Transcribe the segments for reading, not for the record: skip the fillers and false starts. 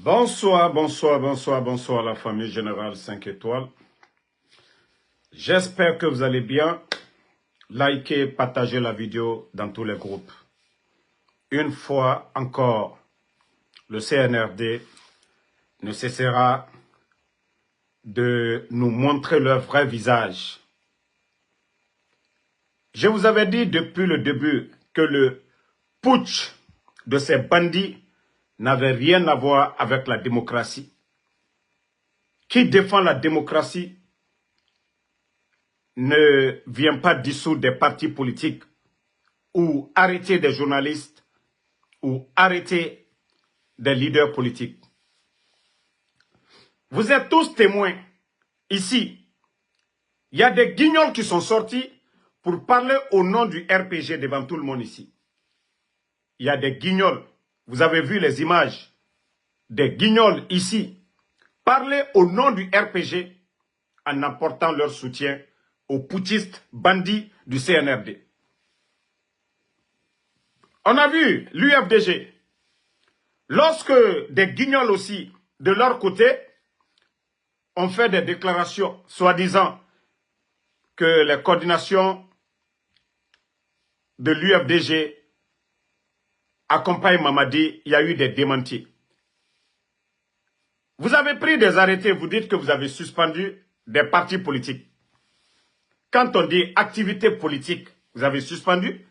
Bonsoir, bonsoir, bonsoir, bonsoir la famille Générale 5 étoiles. J'espère que vous allez bien. Likez, partagez la vidéo dans tous les groupes. Une fois encore, le CNRD ne cessera de nous montrer leur vrai visage. Je vous avais dit depuis le début que le putsch de ces bandits n'avait rien à voir avec la démocratie. Qui défend la démocratie ne vient pas dissoudre des partis politiques ou arrêter des journalistes ou arrêter des leaders politiques. Vous êtes tous témoins. Ici, il y a des guignols qui sont sortis pour parler au nom du RPG devant tout le monde ici. Il y a des guignols. Vous avez vu les images des guignols ici parler au nom du RPG en apportant leur soutien aux putschistes bandits du CNRD. On a vu l'UFDG. Lorsque des guignols aussi, de leur côté, ont fait des déclarations, soi-disant que les coordinations de l'UFDG accompagnent Mamadi, il y a eu des démentis. Vous avez pris des arrêtés, vous dites que vous avez suspendu des partis politiques. Quand on dit activité politique, vous avez suspendu.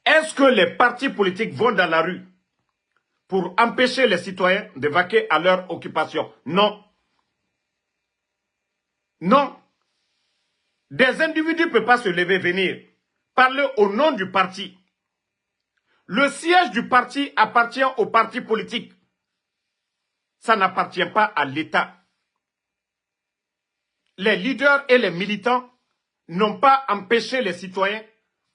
Est-ce que les partis politiques vont dans la rue pour empêcher les citoyens de vaquer à leur occupation? Non. Non. Des individus ne peuvent pas se lever, venir, parler au nom du parti. Le siège du parti appartient aux partis politiques. Ça n'appartient pas à l'État. Les leaders et les militants n'ont pas empêché les citoyens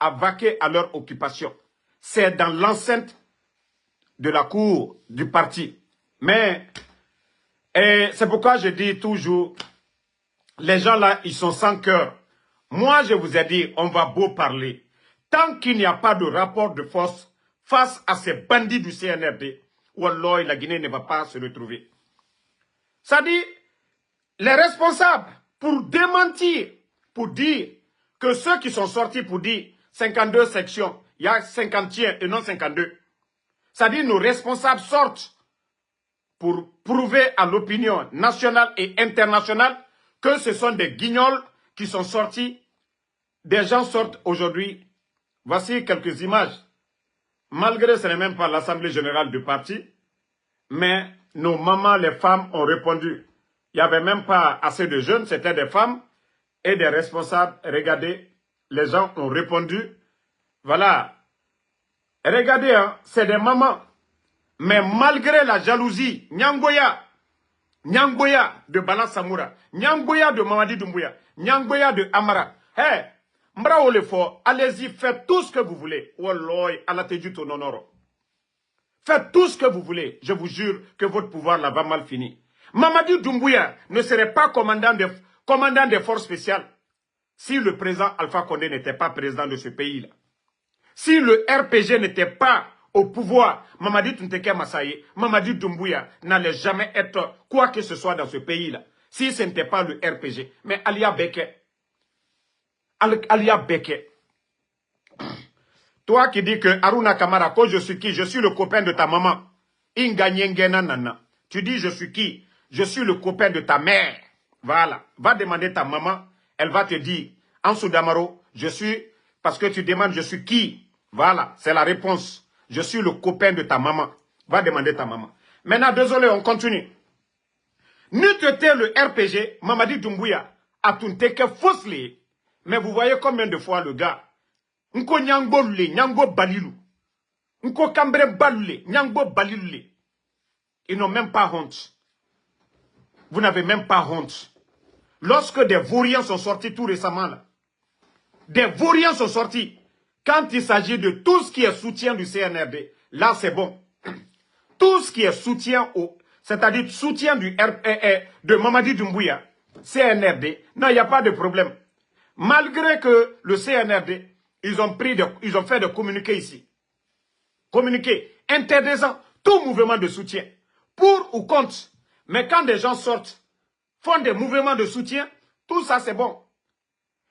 à vaquer à leur occupation. C'est dans l'enceinte de la cour du parti. Mais c'est pourquoi je dis toujours, les gens là, ils sont sans cœur. Moi, je vous ai dit, on va beau parler. Tant qu'il n'y a pas de rapport de force face à ces bandits du CNRD, Wallah, la Guinée ne va pas se retrouver. Ça dit, les responsables, pour démentir, pour dire que ceux qui sont sortis pour dire 52 sections, il y a 51 et non 52. Ça dit, nos responsables sortent pour prouver à l'opinion nationale et internationale que ce sont des guignols qui sont sortis. Des gens sortent aujourd'hui. Voici quelques images. Malgré que ce n'est même pas l'Assemblée générale du parti, mais nos mamans, les femmes ont répondu. Il n'y avait même pas assez de jeunes, c'était des femmes et des responsables. Regardez, les gens ont répondu. Voilà. Regardez, hein, c'est des mamans. Mais malgré la jalousie, Nyangoya de Bala Samoura, Nyangoya de Mamadi Doumbouya, Nyangoya de Amara. Hey, Mbrao le fort, allez-y, faites tout ce que vous voulez. Wallah, Allah te dit ton honneur. Faites tout ce que vous voulez. Je vous jure que votre pouvoir là va mal finir. Mamadi Doumbouya ne serait pas commandant des forces spéciales si le président Alpha Condé n'était pas président de ce pays-là. Si le RPG n'était pas au pouvoir, Mamadi Tunteke Massaye, Mamadi Doumbouya n'allait jamais être quoi que ce soit dans ce pays-là. Si ce n'était pas le RPG. Mais Alia Beke. Alia Beke. Toi qui dis que Aruna Kamara, quand je suis qui? Je suis le copain de ta maman. Inga Nyengena Nana. Tu dis je suis qui? Je suis le copain de ta mère. Voilà. Va demander ta maman. Elle va te dire, Ansou Damaro, je suis, parce que tu demandes je suis qui? Voilà, c'est la réponse. Je suis le copain de ta maman. Va demander ta maman. Maintenant, désolé, on continue. N'était le RPG, Mamadi Doumbouya, a tunteke faussé. Mais vous voyez combien de fois le gars, Nko Nyangbo Lule, Nyangbo Balilou, Nko Kambre Balule, Nyangbo Balilou. Ils n'ont même pas honte. Vous n'avez même pas honte. Lorsque des vauriens sont sortis tout récemment, là, des vauriens sont sortis. Quand il s'agit de tout ce qui est soutien du CNRD, là c'est bon. Tout ce qui est soutien, c'est-à-dire soutien de Mamadi Doumbouya, CNRD, non, il n'y a pas de problème. Malgré que le CNRD, ils ont fait des communiqués ici. Communiqués interdisant tout mouvement de soutien. pour ou contre. Mais quand des gens sortent, font des mouvements de soutien, tout ça c'est bon.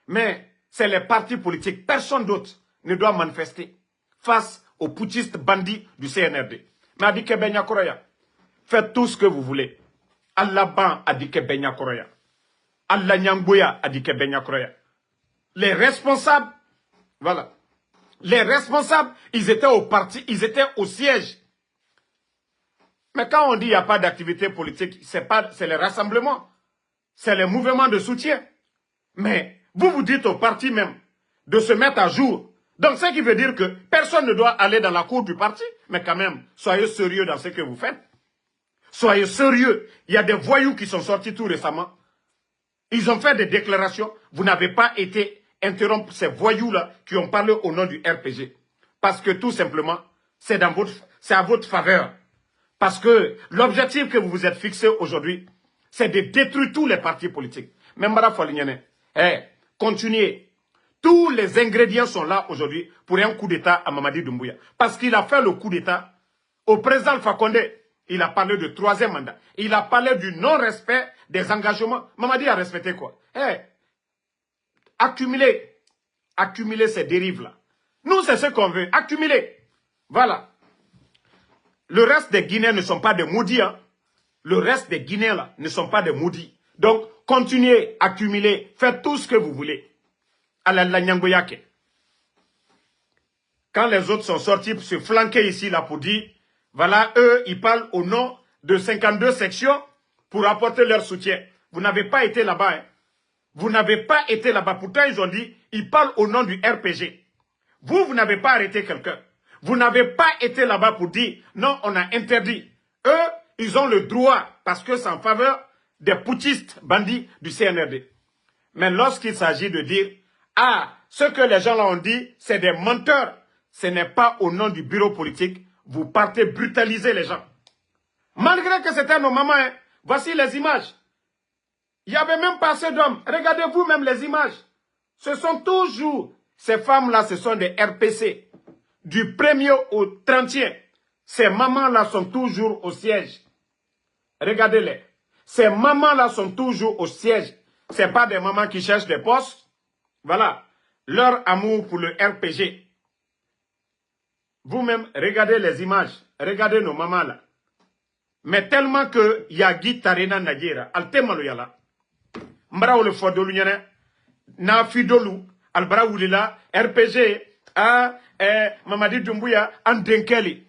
Mais c'est les partis politiques, personne d'autre ne doit manifester face aux putschistes bandits du CNRD. Mais Adike Benya Koroya, faites tout ce que vous voulez. Allah ban Adike Benya Koroya. Allah Nyangboya Adike Benya Koroya. Les responsables, voilà. Les responsables, ils étaient au parti, ils étaient au siège. Mais quand on dit qu'il n'y a pas d'activité politique, c'est les rassemblements, c'est les mouvements de soutien. Mais vous vous dites au parti même de se mettre à jour. Donc ce qui veut dire que personne ne doit aller dans la cour du parti. Mais quand même, soyez sérieux dans ce que vous faites. Soyez sérieux. Il y a des voyous qui sont sortis tout récemment. Ils ont fait des déclarations. Vous n'avez pas été interrompre ces voyous-là qui ont parlé au nom du RPG. Parce que tout simplement, c'est à votre faveur. Parce que l'objectif que vous vous êtes fixé aujourd'hui, c'est de détruire tous les partis politiques. Même Mbara Folignane, continuez. Tous les ingrédients sont là aujourd'hui pour un coup d'État à Mamadi Doumbouya. Parce qu'il a fait le coup d'État au président Alpha Condé. Il a parlé de 3e mandat. Il a parlé du non-respect des engagements. Mamadi a respecté quoi? Accumuler ces dérives-là. Nous, c'est ce qu'on veut. Accumuler. Voilà. Le reste des Guinéens ne sont pas des maudits. Hein. Le reste des Guinéens là ne sont pas des maudits. Donc, continuez, accumulez, faites tout ce que vous voulez. À la Nyangboyake. Quand les autres sont sortis pour se flanquer ici là pour dire, voilà, eux, ils parlent au nom de 52 sections pour apporter leur soutien. Vous n'avez pas été là-bas. Hein. Vous n'avez pas été là-bas. Pourtant, ils ont dit, ils parlent au nom du RPG. Vous n'avez pas arrêté quelqu'un. Vous n'avez pas été là-bas pour dire, non, on a interdit. Eux, ils ont le droit, parce que c'est en faveur des putschistes bandits du CNRD. Mais lorsqu'il s'agit de dire, ah, ce que les gens là ont dit, c'est des menteurs. Ce n'est pas au nom du bureau politique. Vous partez brutaliser les gens. Malgré que c'était nos mamans, hein, voici les images. Il n'y avait même pas assez d'hommes. Regardez-vous même les images. Ce sont toujours, ces femmes-là, ce sont des RPC. Du 1er au 30e. Ces mamans-là sont toujours au siège. Regardez-les. Ces mamans-là sont toujours au siège. Ce n'est pas des mamans qui cherchent des postes. Voilà. Leur amour pour le RPG. Vous-même, regardez les images. Regardez nos mamans là. Mais tellement que Yagi Tarena Nagira, Altemaloyala, Mbrao le Fodolunyane, Na Fidolu, Albra Wulila, RPG, Mamadi Doumbouya, Andenkeli,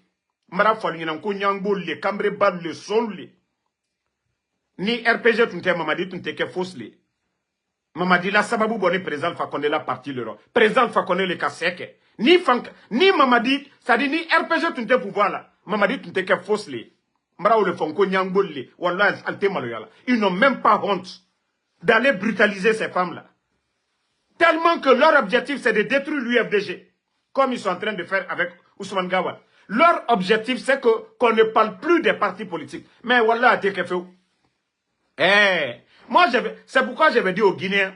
Mbra Folinyan Konyangbo, le Cambre Bad, le Sol, ni RPG Tunte Mamadi Tunteke Fosli. Mamadi la Sababu Boni, président Fakone la partie l'euro. Président Fakone le Kaseke. Ni Mamadi, ça dit ni RPG Tunte pouvoir là. Mamadi Tunteke Fosli. Ils n'ont même pas honte d'aller brutaliser ces femmes-là. Tellement que leur objectif, c'est de détruire l'UFDG. Comme ils sont en train de faire avec Ousmane Gawad. Leur objectif, c'est qu'on ne parle plus des partis politiques. Mais voilà, moi, c'est pourquoi j'avais dit aux Guinéens,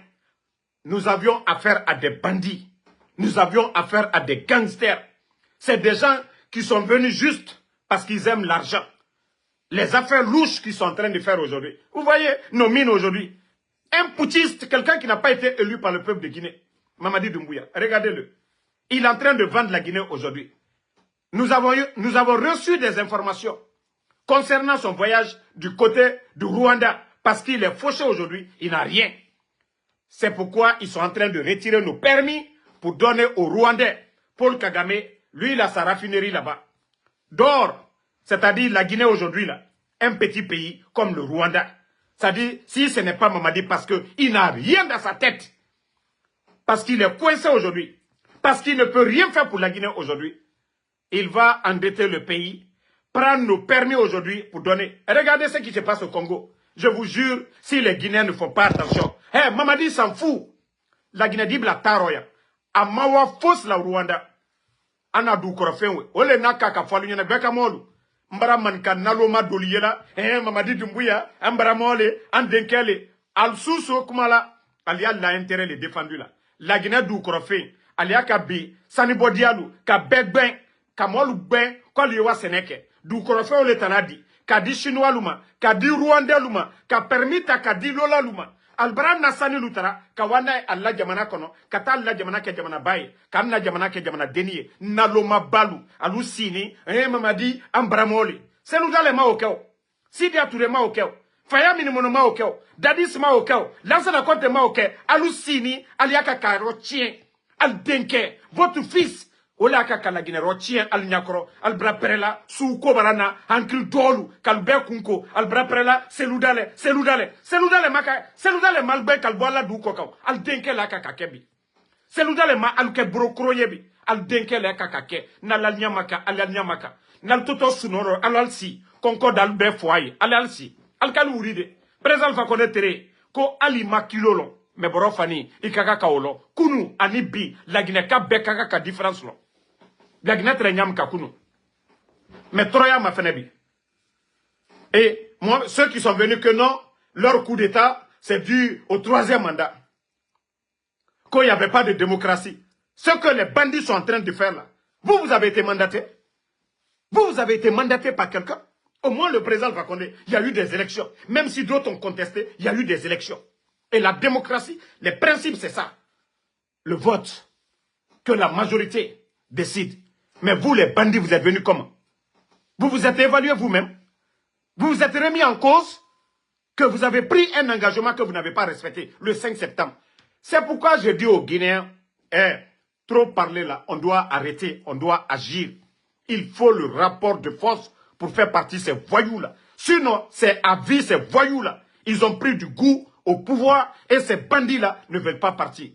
nous avions affaire à des bandits. Nous avions affaire à des gangsters. C'est des gens qui sont venus juste parce qu'ils aiment l'argent. Les affaires louches qu'ils sont en train de faire aujourd'hui. Vous voyez nos mines aujourd'hui. Un putschiste, quelqu'un qui n'a pas été élu par le peuple de Guinée. Mamadi Doumbouya, regardez-le. Il est en train de vendre la Guinée aujourd'hui. Nous avons reçu des informations concernant son voyage du côté du Rwanda. Parce qu'il est fauché aujourd'hui, il n'a rien. C'est pourquoi ils sont en train de retirer nos permis pour donner aux Rwandais. Paul Kagame, lui, il a sa raffinerie là-bas. D'or. C'est-à-dire la Guinée aujourd'hui, là, un petit pays comme le Rwanda. C'est-à-dire, si ce n'est pas Mamadi, parce qu'il n'a rien dans sa tête, parce qu'il est coincé aujourd'hui, parce qu'il ne peut rien faire pour la Guinée aujourd'hui, il va endetter le pays, prendre nos permis aujourd'hui pour donner. Regardez ce qui se passe au Congo. Je vous jure, si les Guinéens ne font pas attention. Mamadi s'en fout. La Guinée dit la taroya. Amawa fausse la Rwanda. Anadou korofenwe. Ole naka ka falu nyana beka molu. Mbara man ka naloma doliyela. Mamadi Doumbouya. Mbara mole. Andenkele. Al suso kumala. Alia la intérêt les défendu là. La Guinée dou korofen. Alia ka bi. Sanibo dialu. Ka begben. Ka molu ben. Kwa liyewa seneke. Dou korofen ole tanadi. qu'a dit chinois luma, qu'a dit rwandais luma, qu'a permis ta qu'a dit lola luma. Albra nasani lutara, qu'a wana alla jamana kono, qu'a ta alla jamana ke jamana baye, qu'a na jamana ke jamana deniye, naloma balu, alu sini, mamadi, ambramoli. C'est nous allons ma au keo. Sidi Atouré ma au keo. Faya minimono ma au keo. Dadis ma au keo. Lansana Conte ma au keo. Alu sini, aliaka ka rochien, al denke, votre fils. Ola ka kalagine rochien al nyakro al braperela su ko barana ankil dolu kal be kunko al braperela seludale malbe kal bola du ko kaw al denke la ka kakebi seludale ma al ke brokro yebi al denke la ka kake na la nyamaka al nyamaka nal toto sunoro al si konko dal be foyer al si al kal wuride président fa connaître ko ali makilolo me boro fani ikaka kawlo kunu ani bi la Guinée ka be kaka ka différence lo la Guinée très nyam kakunu. Mais Troya m'a fait. Et moi, ceux qui sont venus que non, leur coup d'État, c'est dû au 3e mandat. Qu'il n'y avait pas de démocratie. Ce que les bandits sont en train de faire là. Vous avez été mandaté. Vous avez été mandaté par quelqu'un. Au moins le président va connaître. Il y a eu des élections. Même si d'autres ont contesté, il y a eu des élections. Et la démocratie, les principes, c'est ça. Le vote. Que la majorité décide. Mais vous, les bandits, vous êtes venus comment? Vous vous êtes évalué vous-même. Vous vous êtes remis en cause que vous avez pris un engagement que vous n'avez pas respecté le 5 septembre. C'est pourquoi je dis aux Guinéens, trop parler là, on doit arrêter, on doit agir. Il faut le rapport de force pour faire partie de ces voyous-là. Sinon, c'est à vie, ces voyous-là. Ils ont pris du goût au pouvoir et ces bandits-là ne veulent pas partir.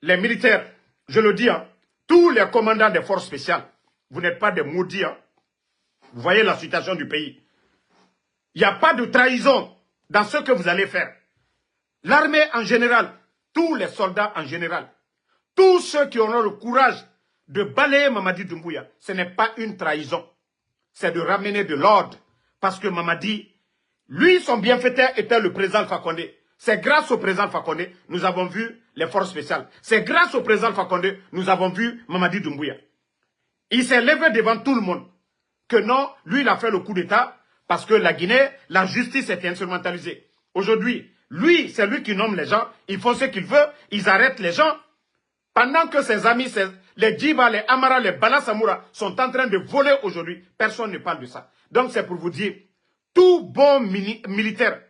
Les militaires, je le dis, tous les commandants des forces spéciales, vous n'êtes pas des maudits. Vous voyez la situation du pays. Il n'y a pas de trahison dans ce que vous allez faire. L'armée en général, tous les soldats en général, tous ceux qui auront le courage de balayer Mamadi Doumbouya, ce n'est pas une trahison. C'est de ramener de l'ordre. Parce que Mamadi, lui, son bienfaiteur était le président Alpha Condé. C'est grâce au président Alpha Condé, nous avons vu les forces spéciales. C'est grâce au président Alpha Condé, nous avons vu Mamadi Doumbouya. Il s'est levé devant tout le monde. Que non, lui, il a fait le coup d'État parce que la Guinée, la justice était instrumentalisée. Aujourd'hui, lui, c'est lui qui nomme les gens. Ils font ce qu'ils veulent. Ils arrêtent les gens. Pendant que ses amis, les Djiba, les Amara, les Bala Samoura sont en train de voler aujourd'hui. Personne ne parle de ça. Donc c'est pour vous dire, tout bon militaire,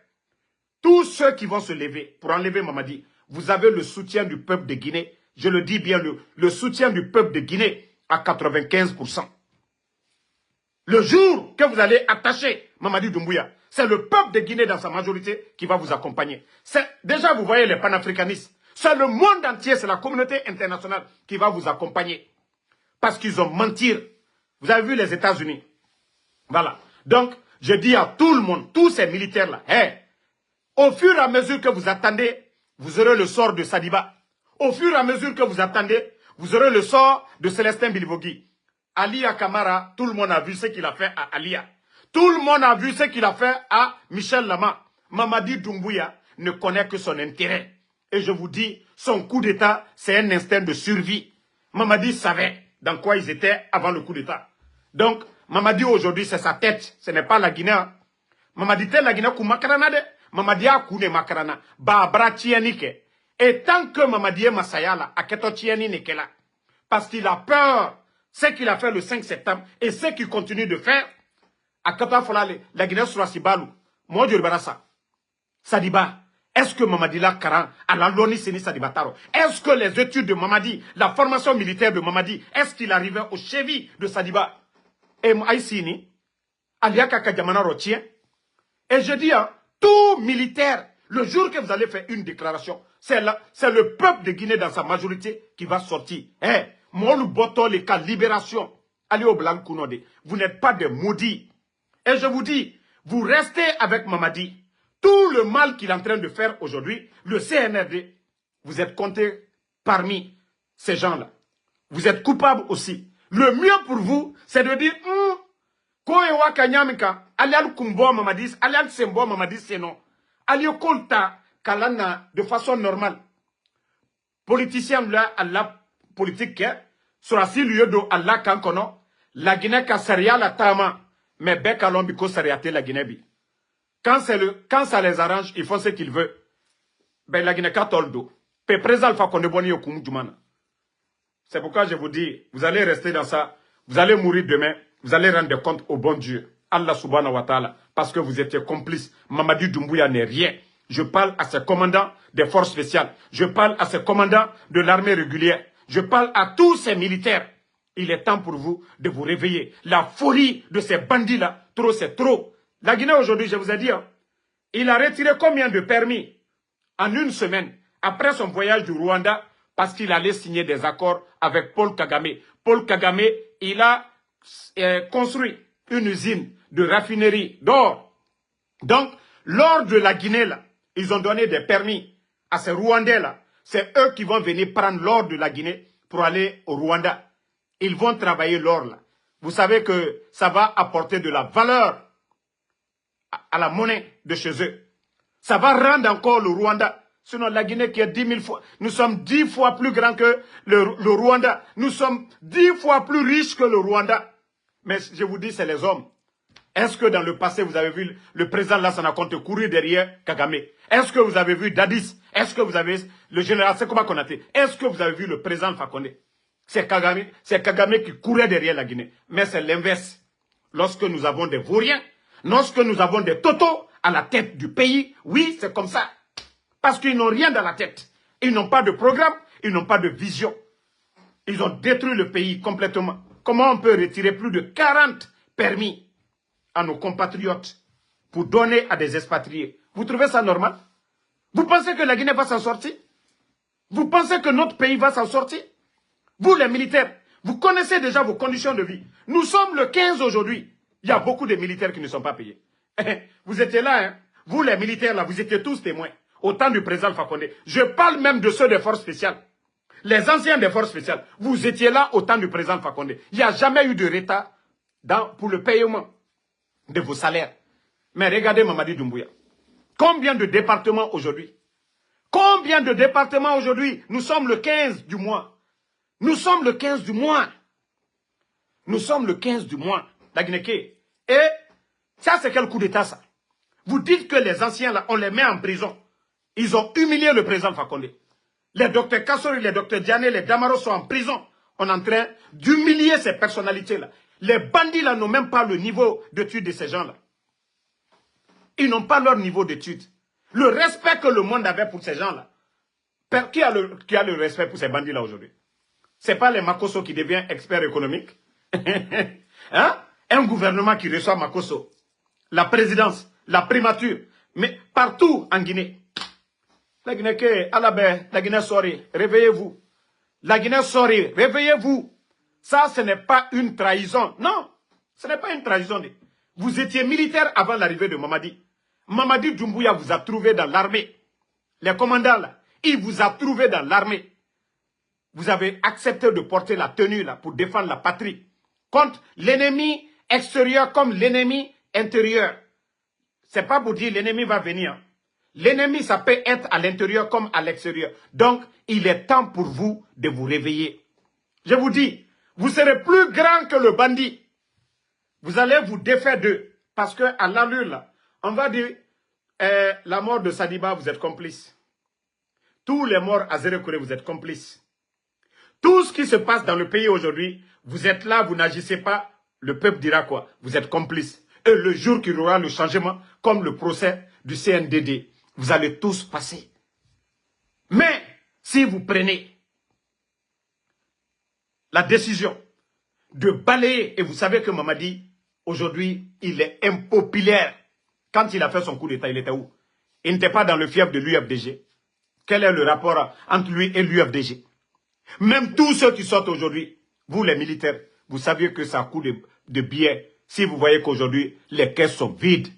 tous ceux qui vont se lever pour enlever Mamadi, vous avez le soutien du peuple de Guinée. Je le dis bien, le soutien du peuple de Guinée à 95%. Le jour que vous allez attacher Mamadi Doumbouya, c'est le peuple de Guinée dans sa majorité qui va vous accompagner. Déjà, vous voyez les panafricanistes. C'est le monde entier, c'est la communauté internationale qui va vous accompagner. Parce qu'ils ont menti. Vous avez vu les États-Unis. Voilà. Donc, je dis à tout le monde, tous ces militaires-là, au fur et à mesure que vous attendez, vous aurez le sort de Sadiba. Au fur et à mesure que vous attendez, vous aurez le sort de Célestin Bilivogui. Alia Kamara, tout le monde a vu ce qu'il a fait à Alia. Tout le monde a vu ce qu'il a fait à Michel Lama. Mamadi Doumbouya ne connaît que son intérêt. Et je vous dis, son coup d'État, c'est un instinct de survie. Mamadi savait dans quoi ils étaient avant le coup d'État. Donc, Mamadi aujourd'hui, c'est sa tête. Ce n'est pas la Guinée. Mamadi te la Guinée kou makarana de. Mamadi a kou ne makarana. Ba abra tieni ke. Et tant que Mamadi est Masaya là, a keto tieni ne ke là. Parce qu'il a peur. Ce qu'il a fait le 5 septembre et ce qu'il continue de faire, à Kata Folale, la Guinée sera si balou. Moi, je regarde ça. Sadiba, est-ce que Mamadi la Karan, à la Loni Seni Sadiba Taro, est-ce que les études de Mamadi, la formation militaire de Mamadi, est-ce qu'il arrivait au chevilles de Sadiba? Et Aïsini, Aliaka Kadjamana Rotien. Et je dis, tout militaire, le jour que vous allez faire une déclaration, c'est le peuple de Guinée dans sa majorité qui va sortir. Molu Boto, les cas libération. Allez au blanc Kounode. Vous n'êtes pas des maudits. Et je vous dis, vous restez avec Mamadi. Tout le mal qu'il est en train de faire aujourd'hui, le CNRD, vous êtes compté parmi ces gens-là. Vous êtes coupables aussi. Le mieux pour vous, c'est de dire, Koewa Kanyamika, Alial Kumbo Mamadis, Alial Sembo Mamadis, c'est non. Alial Kolta, Kalana, de façon normale. Politicien là, Allah politique, sur assis lieu de Allah Kankono, la Guinée Kassaria la Tama, Mais Bekalombi, Kosariate, la Guinée. Quand ça les arrange, ils font ce qu'ils veulent. Ben la Guinée Katoldo. C'est pourquoi je vous dis, vous allez rester dans ça. Vous allez mourir demain. Vous allez rendre compte au bon Dieu. Allah subhanahu wa ta'ala. Parce que vous étiez complice. Mamadi Doumbouya n'est rien. Je parle à ses commandants des forces spéciales. Je parle à ses commandants de l'armée régulière. Je parle à tous ces militaires. Il est temps pour vous de vous réveiller. La folie de ces bandits-là, trop c'est trop. La Guinée aujourd'hui, je vous ai dit, hein, il a retiré combien de permis en une semaine après son voyage du Rwanda parce qu'il allait signer des accords avec Paul Kagame. Paul Kagame, il a construit une usine de raffinerie d'or. Donc, lors de la Guinée, là, ils ont donné des permis à ces Rwandais-là. C'est eux qui vont venir prendre l'or de la Guinée pour aller au Rwanda. Ils vont travailler l'or là. Vous savez que ça va apporter de la valeur à la monnaie de chez eux. Ça va rendre encore le Rwanda. Sinon, la Guinée qui est 10 000 fois. Nous sommes 10 fois plus grands que le Rwanda. Nous sommes 10 fois plus riches que le Rwanda. Mais je vous dis, c'est les hommes. Est-ce que dans le passé, vous avez vu le président Lassana Conté courir derrière Kagame? Est-ce que vous avez vu Dadis? Est-ce que vous avez le général Sekouba Konaté? Est-ce que vous avez vu le président Fakonde? C'est Kagame qui courait derrière la Guinée. Mais c'est l'inverse. Lorsque nous avons des vauriens, lorsque nous avons des totos à la tête du pays, oui, c'est comme ça. Parce qu'ils n'ont rien dans la tête. Ils n'ont pas de programme, ils n'ont pas de vision. Ils ont détruit le pays complètement. Comment on peut retirer plus de 40 permis à nos compatriotes pour donner à des expatriés? Vous trouvez ça normal? Vous pensez que la Guinée va s'en sortir? Vous pensez que notre pays va s'en sortir? Vous les militaires, vous connaissez déjà vos conditions de vie. Nous sommes le 15 aujourd'hui. Il y a beaucoup de militaires qui ne sont pas payés. Vous étiez là, hein? Vous les militaires là, vous étiez tous témoins. Au temps du président Fakonde. Je parle même de ceux des forces spéciales. Les anciens des forces spéciales. Vous étiez là au temps du président Fakonde. Il n'y a jamais eu de retard pour le paiement de vos salaires. Mais regardez Mamadi Doumbouya. Combien de départements aujourd'hui? Combien de départements aujourd'hui? Nous sommes le 15 du mois. Nous sommes le 15 du mois. Nous sommes le 15 du mois. La Guinée. Et ça, c'est quel coup d'État, ça? Vous dites que les anciens, là, on les met en prison. Ils ont humilié le président Fakonde. Les docteurs Kassori, les docteurs Diane, les Damaro sont en prison. On est en train d'humilier ces personnalités-là. Les bandits, là, n'ont même pas le niveau d'études de ces gens-là. Ils n'ont pas leur niveau d'études. Le respect que le monde avait pour ces gens-là. Qui a le respect pour ces bandits-là aujourd'hui? Ce n'est pas les Makosso qui devient expert économique. Hein? Un gouvernement qui reçoit Makosso. La présidence, la primature. Mais partout en Guinée. La Guinée, la Guinée sorry, réveillez-vous. La Guinée sorry, réveillez-vous. Ça, ce n'est pas une trahison. Non, ce n'est pas une trahison. Vous étiez militaire avant l'arrivée de Mamadi. Mamadi Doumbouya vous a trouvé dans l'armée. Les commandants, là, il vous a trouvé dans l'armée. Vous avez accepté de porter la tenue là pour défendre la patrie contre l'ennemi extérieur comme l'ennemi intérieur. C'est pas pour dire l'ennemi va venir. L'ennemi, ça peut être à l'intérieur comme à l'extérieur. Donc, il est temps pour vous de vous réveiller. Je vous dis, vous serez plus grand que le bandit. Vous allez vous défaire d'eux. Parce qu'à l'allure, là, on va dire, la mort de Sadiba, vous êtes complice. Tous les morts à Zérekouré, vous êtes complices. Tout ce qui se passe dans le pays aujourd'hui, vous êtes là, vous n'agissez pas, le peuple dira quoi? Vous êtes complices. Et le jour qu'il y aura le changement, comme le procès du CNDD, vous allez tous passer. Mais, si vous prenez la décision de balayer, et vous savez que Mamadi, aujourd'hui, il est impopulaire. Quand il a fait son coup d'État, il était où? Il n'était pas dans le fief de l'UFDG. Quel est le rapport entre lui et l'UFDG? Même tous ceux qui sortent aujourd'hui, vous les militaires, vous saviez que ça coûte de billets. Si vous voyez qu'aujourd'hui, les caisses sont vides,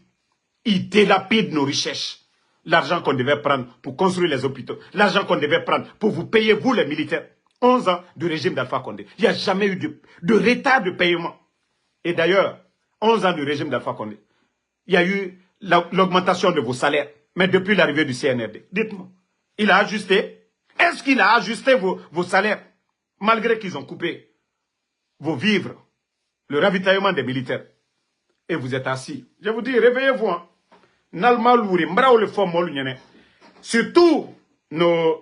ils dilapident nos richesses. L'argent qu'on devait prendre pour construire les hôpitaux, l'argent qu'on devait prendre pour vous payer, vous les militaires. 11 ans du régime d'Alpha Condé. Il n'y a jamais eu de retard de paiement. Et d'ailleurs, 11 ans du régime d'Alpha Condé, il y a eu l'augmentation de vos salaires. Mais depuis l'arrivée du CNRD, dites-moi, il a ajusté? Est-ce qu'il a ajusté vos salaires? Malgré qu'ils ont coupé vos vivres, le ravitaillement des militaires. et vous êtes assis. Je vous dis, réveillez-vous. Hein. Nalmalouri, mbraoule fomol nyene. Surtout nos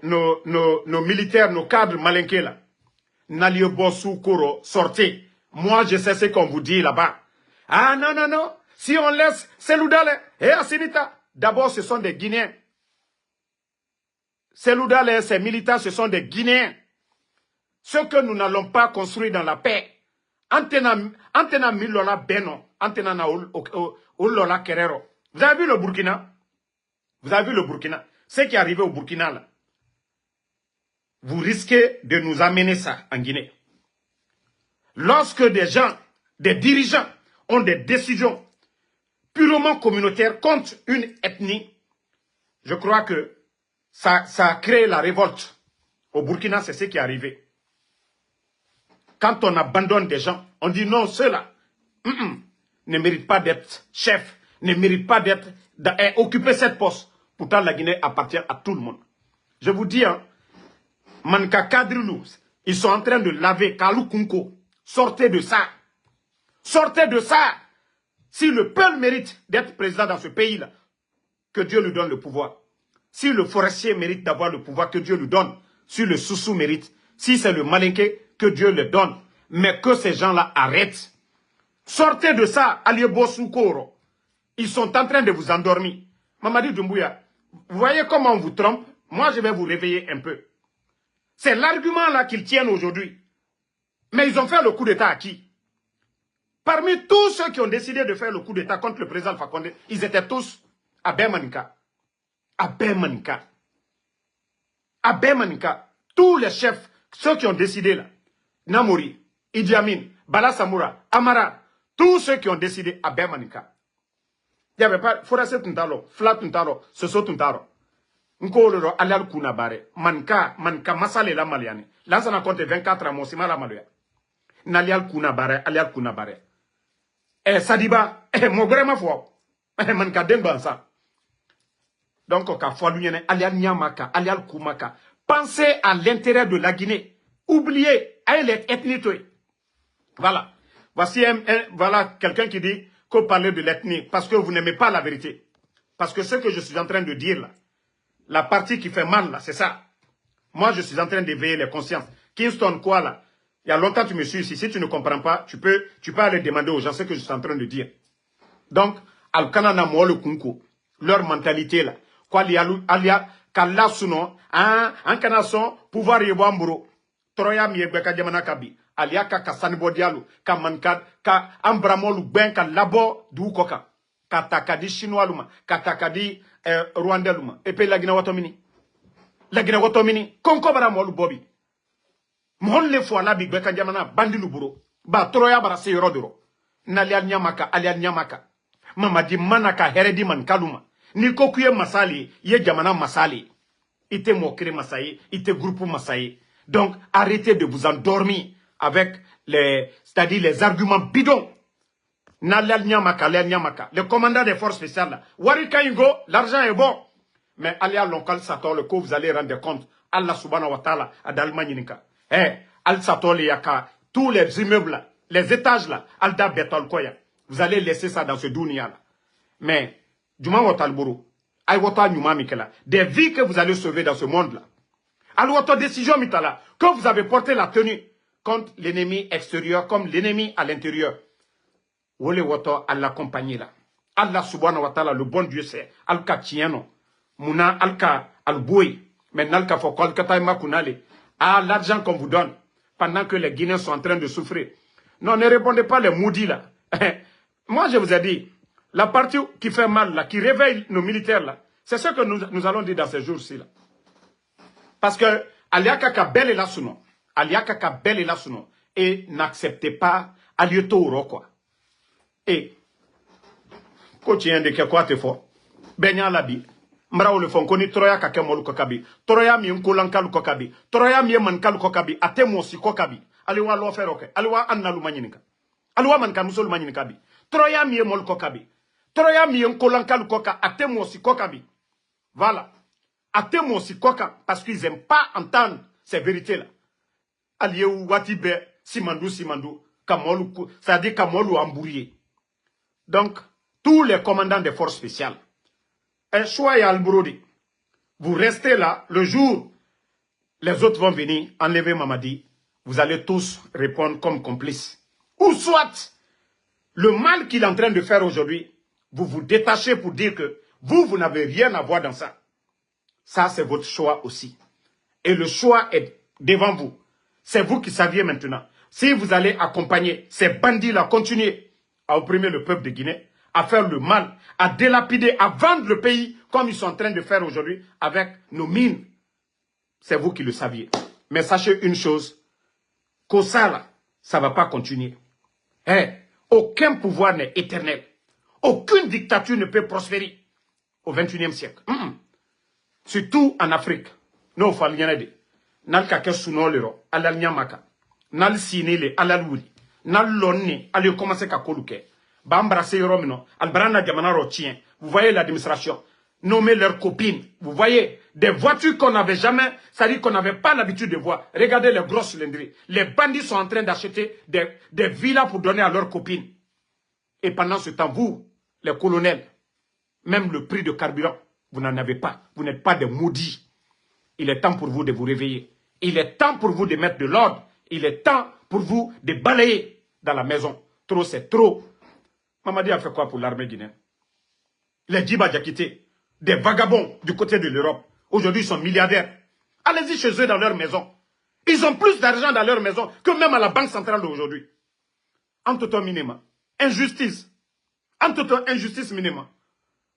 militaires, nos cadres malinqués là. Nalio Bossou Koro, sortez. Moi, je sais ce qu'on vous dit là-bas. Ah non, non, non. Si on laisse Seloudale et Asinita, d'abord, ce sont des Guinéens. Seloudale et ses militants, ce sont des Guinéens. Ce que nous n'allons pas construire dans la paix. Antena Milola Beno, Antena na Olola Kerero. Vous avez vu le Burkina? Vous avez vu le Burkina? Ce qui est arrivé au Burkina là. Vous risquez de nous amener ça en Guinée. Lorsque des gens, des dirigeants ont des décisions purement communautaires contre une ethnie, je crois que ça a créé la révolte. Au Burkina, c'est ce qui est arrivé. Quand on abandonne des gens, on dit non, ceux-là ne méritent pas d'être chef, ne méritent pas d'être occuper cette poste. Pourtant, la Guinée appartient à tout le monde. Je vous dis, hein, Manka Kadrilou, ils sont en train de laver Kalou Kunko. Sortez de ça. Sortez de ça. Si le peuple mérite d'être président dans ce pays-là, que Dieu lui donne le pouvoir. Si le forestier mérite d'avoir le pouvoir, que Dieu lui donne. Si le Soussou mérite. Si c'est le Malinké, que Dieu le donne. Mais que ces gens-là arrêtent. Sortez de ça, Aliebo Soukoro. Ils sont en train de vous endormir. Mamadi Doumbouya, vous voyez comment on vous trompe? Moi, je vais vous réveiller un peu. C'est l'argument là qu'ils tiennent aujourd'hui. Mais ils ont fait le coup d'État à qui? Parmi tous ceux qui ont décidé de faire le coup d'État contre le président Alpha Condé, ils étaient tous à Bermanika. À Bermanika. À Bermanika. Tous les chefs, ceux qui ont décidé là, Namori, Idi Amin, Bala Samoura, Amara, tous ceux qui ont décidé à Bermanika. Il n'y avait pas Forase Tuntaro, Flat Tuntaro, Soso Tuntaro. Nkoro alial kuna bare. Manka masale la maliani. Là, ça n'a compté 24 ans, Monsima la maluya. N'alial kuna bare, alial kuna bare. Sadiba, mon vraiment fort. Manka denbansa. Donc, ka foalunyene, alial nyamaka, alial kumaka. Pensez à l'intérêt de la Guinée. Oubliez, elle est ethnie. Voilà. Voici voilà quelqu'un qui dit qu'on parle de l'ethnie parce que vous n'aimez pas la vérité. Parce que ce que je suis en train de dire là, la partie qui fait mal là, c'est ça. Moi, je suis en train d'éveiller les consciences. Kingston, quoi là? Il y a longtemps que tu me suis ici. Si tu ne comprends pas, tu peux aller demander aux gens ce que je suis en train de dire. Donc, Al-Kanana Mouole Kunko, leur mentalité là. Quoi, alia, Kalla Suno, un canason, pouvoir yewamburo, Troya Miebeka Diamana Kabi, alia ka Sanbo Diallo, ka Mankad, ka Ambramolu Ben, ka Labo Doukoka, ka Takadi Chinois Luma, ka Takadi Rwanda Luma, et puis la Guinée Watomini. La Guinée Watomini, Konkobara Molu Bobby. Mon le fois la Big Beka Diamana, Bandiluburo, Ba Troya Barase Rodoro, Nalia Nyamaka, Alia Nyamaka, Mamadi Manaka Heredi Mankaluma. Ni kokuye masali, ye jamana masali. Ite mokre masaye, ite groupe masaye. Donc, arrêtez de vous endormir avec c'est-à-dire les arguments bidons. Nalal Nyamaka, le commandant des forces spéciales. Warika Ingo, l'argent est bon. Mais alia local sator, le coup, vous allez rendre compte. Allah subhanahu wa ta'ala, adalmanika. Al sator yaka, tous les immeubles là, les étages là, alda betol koya. Vous allez laisser ça dans ce dunia là. Mais, Juma Watalburu, des vies que vous allez sauver dans ce monde-là. Alors, votre décision, Mitala, que vous avez porté la tenue contre l'ennemi extérieur comme l'ennemi à l'intérieur. Wole Wato, Allah compagnie là. Allah subhanahu wa ta'ala, le bon Dieu c'est. Alka Tieno. Muna Alka Alboui. Mais Nalka Fokol Kataima Kunale. Ah, l'argent qu'on vous donne, pendant que les Guinéens sont en train de souffrir. Non, ne répondez pas les maudits là. Moi, je vous ai dit. La partie qui fait mal, là, qui réveille nos militaires, là, c'est ce que nous allons dire dans ces jours-ci. Là. Parce que, Aliakaka bel et la souno, Aliakaka bel et la souno, et n'acceptez pas Alieto Oro, quoi. Et, quotidien de quoi te fort, Benya Labi, Mrao le fond, koni Troya Kakemolu Kokabi, Troya mi Nkolankalu Kokabi, Troya mi Mankalu Kokabi, Atemosi Kokabi, Aliwa Loferoke, Aliwa Annalu Maninika, Aliwa Mankamusol Manikabi, Troya mi Mol Kokabi. Troya mi Nkolankalu Koka, Atemosi Kokabi. Voilà. Atemosi Koka, parce qu'ils n'aiment pas entendre ces vérités-là. Aliou Watibe, Simandou, Kamolu, c'est-à-dire Kamolu Ambourié. Donc, tous les commandants des forces spéciales, Choua et Al-Broudi, vous restez là, le jour, les autres vont venir enlever Mamadi, vous allez tous répondre comme complices. Ou soit, le mal qu'il est en train de faire aujourd'hui, vous vous détachez pour dire que vous n'avez rien à voir dans ça. Ça, c'est votre choix aussi. Et le choix est devant vous. C'est vous qui saviez maintenant. Si vous allez accompagner ces bandits-là, continuer à opprimer le peuple de Guinée, à faire le mal, à délapider, à vendre le pays comme ils sont en train de faire aujourd'hui avec nos mines, c'est vous qui le saviez. Mais sachez une chose, qu'au ça, ça ne va pas continuer. Aucun pouvoir n'est éternel. Aucune dictature ne peut prospérer au XXIe siècle. Surtout en Afrique. Nous, il y a des nal kake suno lero alal nyamaka nal sinele alal wuli nal lonne allez commencer ka koluke ba embrasser romino al brana jamana ro tien. Vous voyez l'administration nommer leurs copines. Vous voyez des voitures qu'on n'avait jamais, c'est-à-dire qu'on n'avait pas l'habitude de voir. Regardez les grosses cylindrées. Les bandits sont en train d'acheter des villas pour donner à leurs copines. Et pendant ce temps, vous, les colonels, même le prix de carburant, vous n'en avez pas. Vous n'êtes pas des maudits. Il est temps pour vous de vous réveiller. Il est temps pour vous de mettre de l'ordre. Il est temps pour vous de balayer dans la maison. Trop, c'est trop. Mamadi a fait quoi pour l'armée guinéenne? Les Djiba Diakité, des vagabonds du côté de l'Europe. Aujourd'hui, ils sont milliardaires. Allez-y chez eux dans leur maison. Ils ont plus d'argent dans leur maison que même à la Banque centrale d'aujourd'hui. Antoto minima. Injustice. Antoto injustice minima.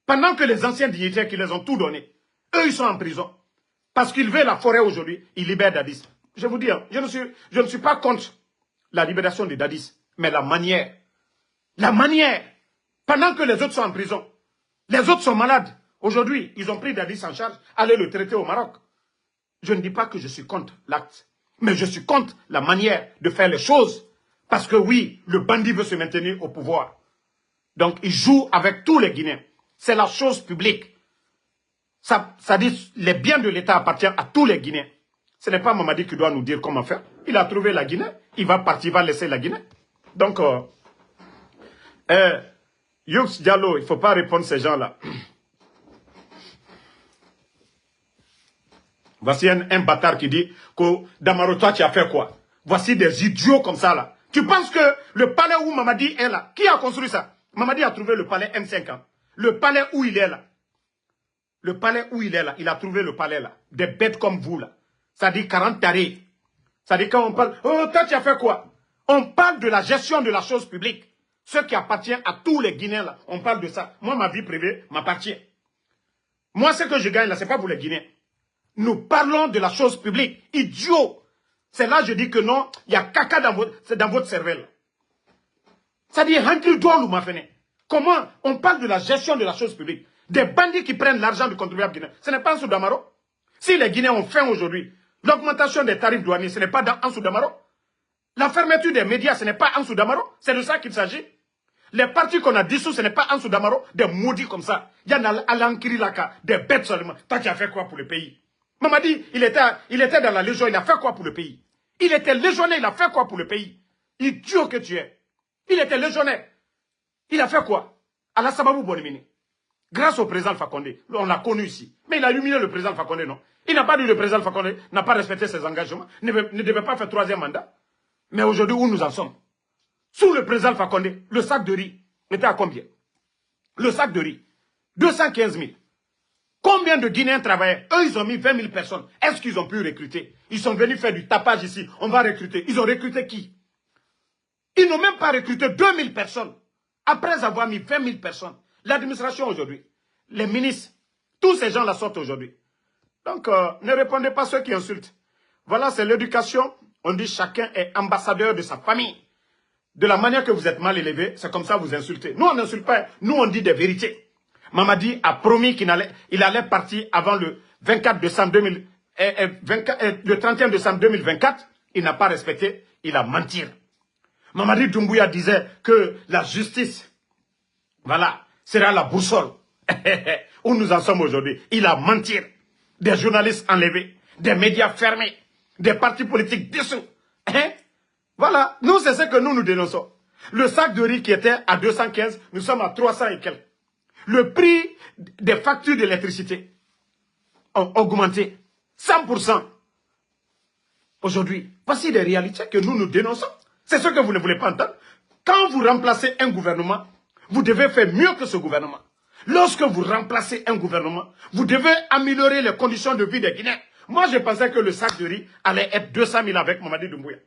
Pendant que les anciens dignitaires qui les ont tout donné, eux, ils sont en prison. Parce qu'ils veulent la forêt aujourd'hui, ils libèrent Dadis. Je vous dis, je ne suis pas contre la libération de Dadis, mais la manière. La manière. Pendant que les autres sont en prison, les autres sont malades. Aujourd'hui, ils ont pris Dadis en charge, aller le traiter au Maroc. Je ne dis pas que je suis contre l'acte, mais je suis contre la manière de faire les choses. Parce que oui, le bandit veut se maintenir au pouvoir. Donc, il joue avec tous les Guinéens. C'est la chose publique. Ça dit, les biens de l'État appartiennent à tous les Guinéens. Ce n'est pas Mamadi qui doit nous dire comment faire. Il a trouvé la Guinée, il va partir, il va laisser la Guinée. Donc, Youx Diallo, il ne faut pas répondre à ces gens-là. Voici un bâtard qui dit que Damaro, toi, tu as fait quoi? Voici des idiots comme ça, là. Tu penses que le palais où Mamadi est là, qui a construit ça? Mamadi a trouvé le palais M5 ans. Le palais où il est là. Le palais où il est là, il a trouvé le palais là. Des bêtes comme vous là. Ça dit 40 tarés. Ça dit quand on parle, oh toi tu as fait quoi? On parle de la gestion de la chose publique. Ce qui appartient à tous les Guinéens là. On parle de ça. Moi ma vie privée m'appartient. Moi ce que je gagne là, c'est pas pour les Guinéens. Nous parlons de la chose publique. Idiot. C'est là que je dis que non, il y a caca dans votre cervelle. Ça dit, comment on parle de la gestion de la chose publique? Des bandits qui prennent l'argent du contribuable guinéen. Ce n'est pas en Soudamaro. Si les Guinéens ont faim aujourd'hui, l'augmentation des tarifs douaniers, ce n'est pas en Soudamaro. La fermeture des médias, ce n'est pas en Soudamaro. C'est de ça qu'il s'agit. Les partis qu'on a dissous, ce n'est pas en Soudamaro. Des maudits comme ça. Il y en a Alain Kirilaka, des bêtes seulement. Toi, tu as fait quoi pour le pays? Mamadi, il était dans la Légion, il a fait quoi pour le pays? Il était légionnaire, il a fait quoi pour le pays? Idiot que tu es. Il était légionnaire. Il a fait quoi? À la Sababou Bonimini. Grâce au président Fakonde, on l'a connu ici. Mais il a humilié le président Fakonde, non? Il n'a pas dit le président Fakonde n'a pas respecté ses engagements, ne devait pas faire troisième mandat. Mais aujourd'hui, où nous en sommes? Sous le président Fakonde, le sac de riz était à combien? Le sac de riz, 215 000. Combien de Guinéens travaillaient? Eux, ils ont mis 20 000 personnes. Est-ce qu'ils ont pu recruter? Ils sont venus faire du tapage ici. On va recruter. Ils ont recruté qui? Ils n'ont même pas recruté 2 000 personnes. Après avoir mis 20 000 personnes. L'administration aujourd'hui, les ministres, tous ces gens-là sortent aujourd'hui. Donc, ne répondez pas à ceux qui insultent. Voilà, c'est l'éducation. On dit chacun est ambassadeur de sa famille. De la manière que vous êtes mal élevé, c'est comme ça que vous insultez. Nous, on n'insulte pas. Nous, on dit des vérités. Mamadi a promis qu'il allait partir avant le 24 décembre le 31 décembre 2024. Il n'a pas respecté. Il a menti. Mamadi Doumbouya disait que la justice, voilà, sera la boussole. Où nous en sommes aujourd'hui. Il a menti. Des journalistes enlevés, des médias fermés, des partis politiques dissous. Voilà, nous c'est ce que nous dénonçons. Le sac de riz qui était à 215, nous sommes à 300 et quelques. Le prix des factures d'électricité ont augmenté 100%. Aujourd'hui, voici des réalités que nous dénonçons. C'est ce que vous ne voulez pas entendre. Quand vous remplacez un gouvernement, vous devez faire mieux que ce gouvernement. Lorsque vous remplacez un gouvernement, vous devez améliorer les conditions de vie des Guinéens. Moi, je pensais que le sac de riz allait être 200 000 avec Mamadi Doumbouya.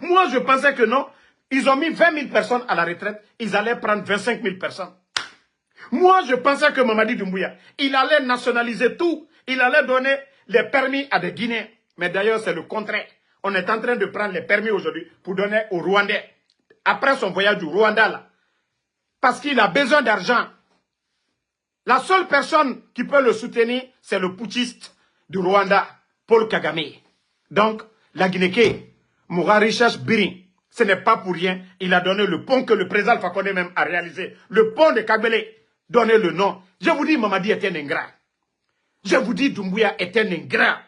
Moi, je pensais que non. Ils ont mis 20 000 personnes à la retraite. Ils allaient prendre 25 000 personnes. Moi, je pensais que Mamadi Doumbouya, il allait nationaliser tout. Il allait donner les permis à des Guinéens. Mais d'ailleurs, c'est le contraire. On est en train de prendre les permis aujourd'hui pour donner aux Rwandais. Après son voyage du Rwanda, là. Parce qu'il a besoin d'argent. La seule personne qui peut le soutenir, c'est le putschiste du Rwanda, Paul Kagame. Donc, la Guinée, Mourari Birin, ce n'est pas pour rien. Il a donné le pont que le président Alpha Condé même a réalisé. Le pont de Kagbele. Donnez le nom. Je vous dis, Mamadi est un ingrat. Je vous dis, Doumbouya est un ingrat.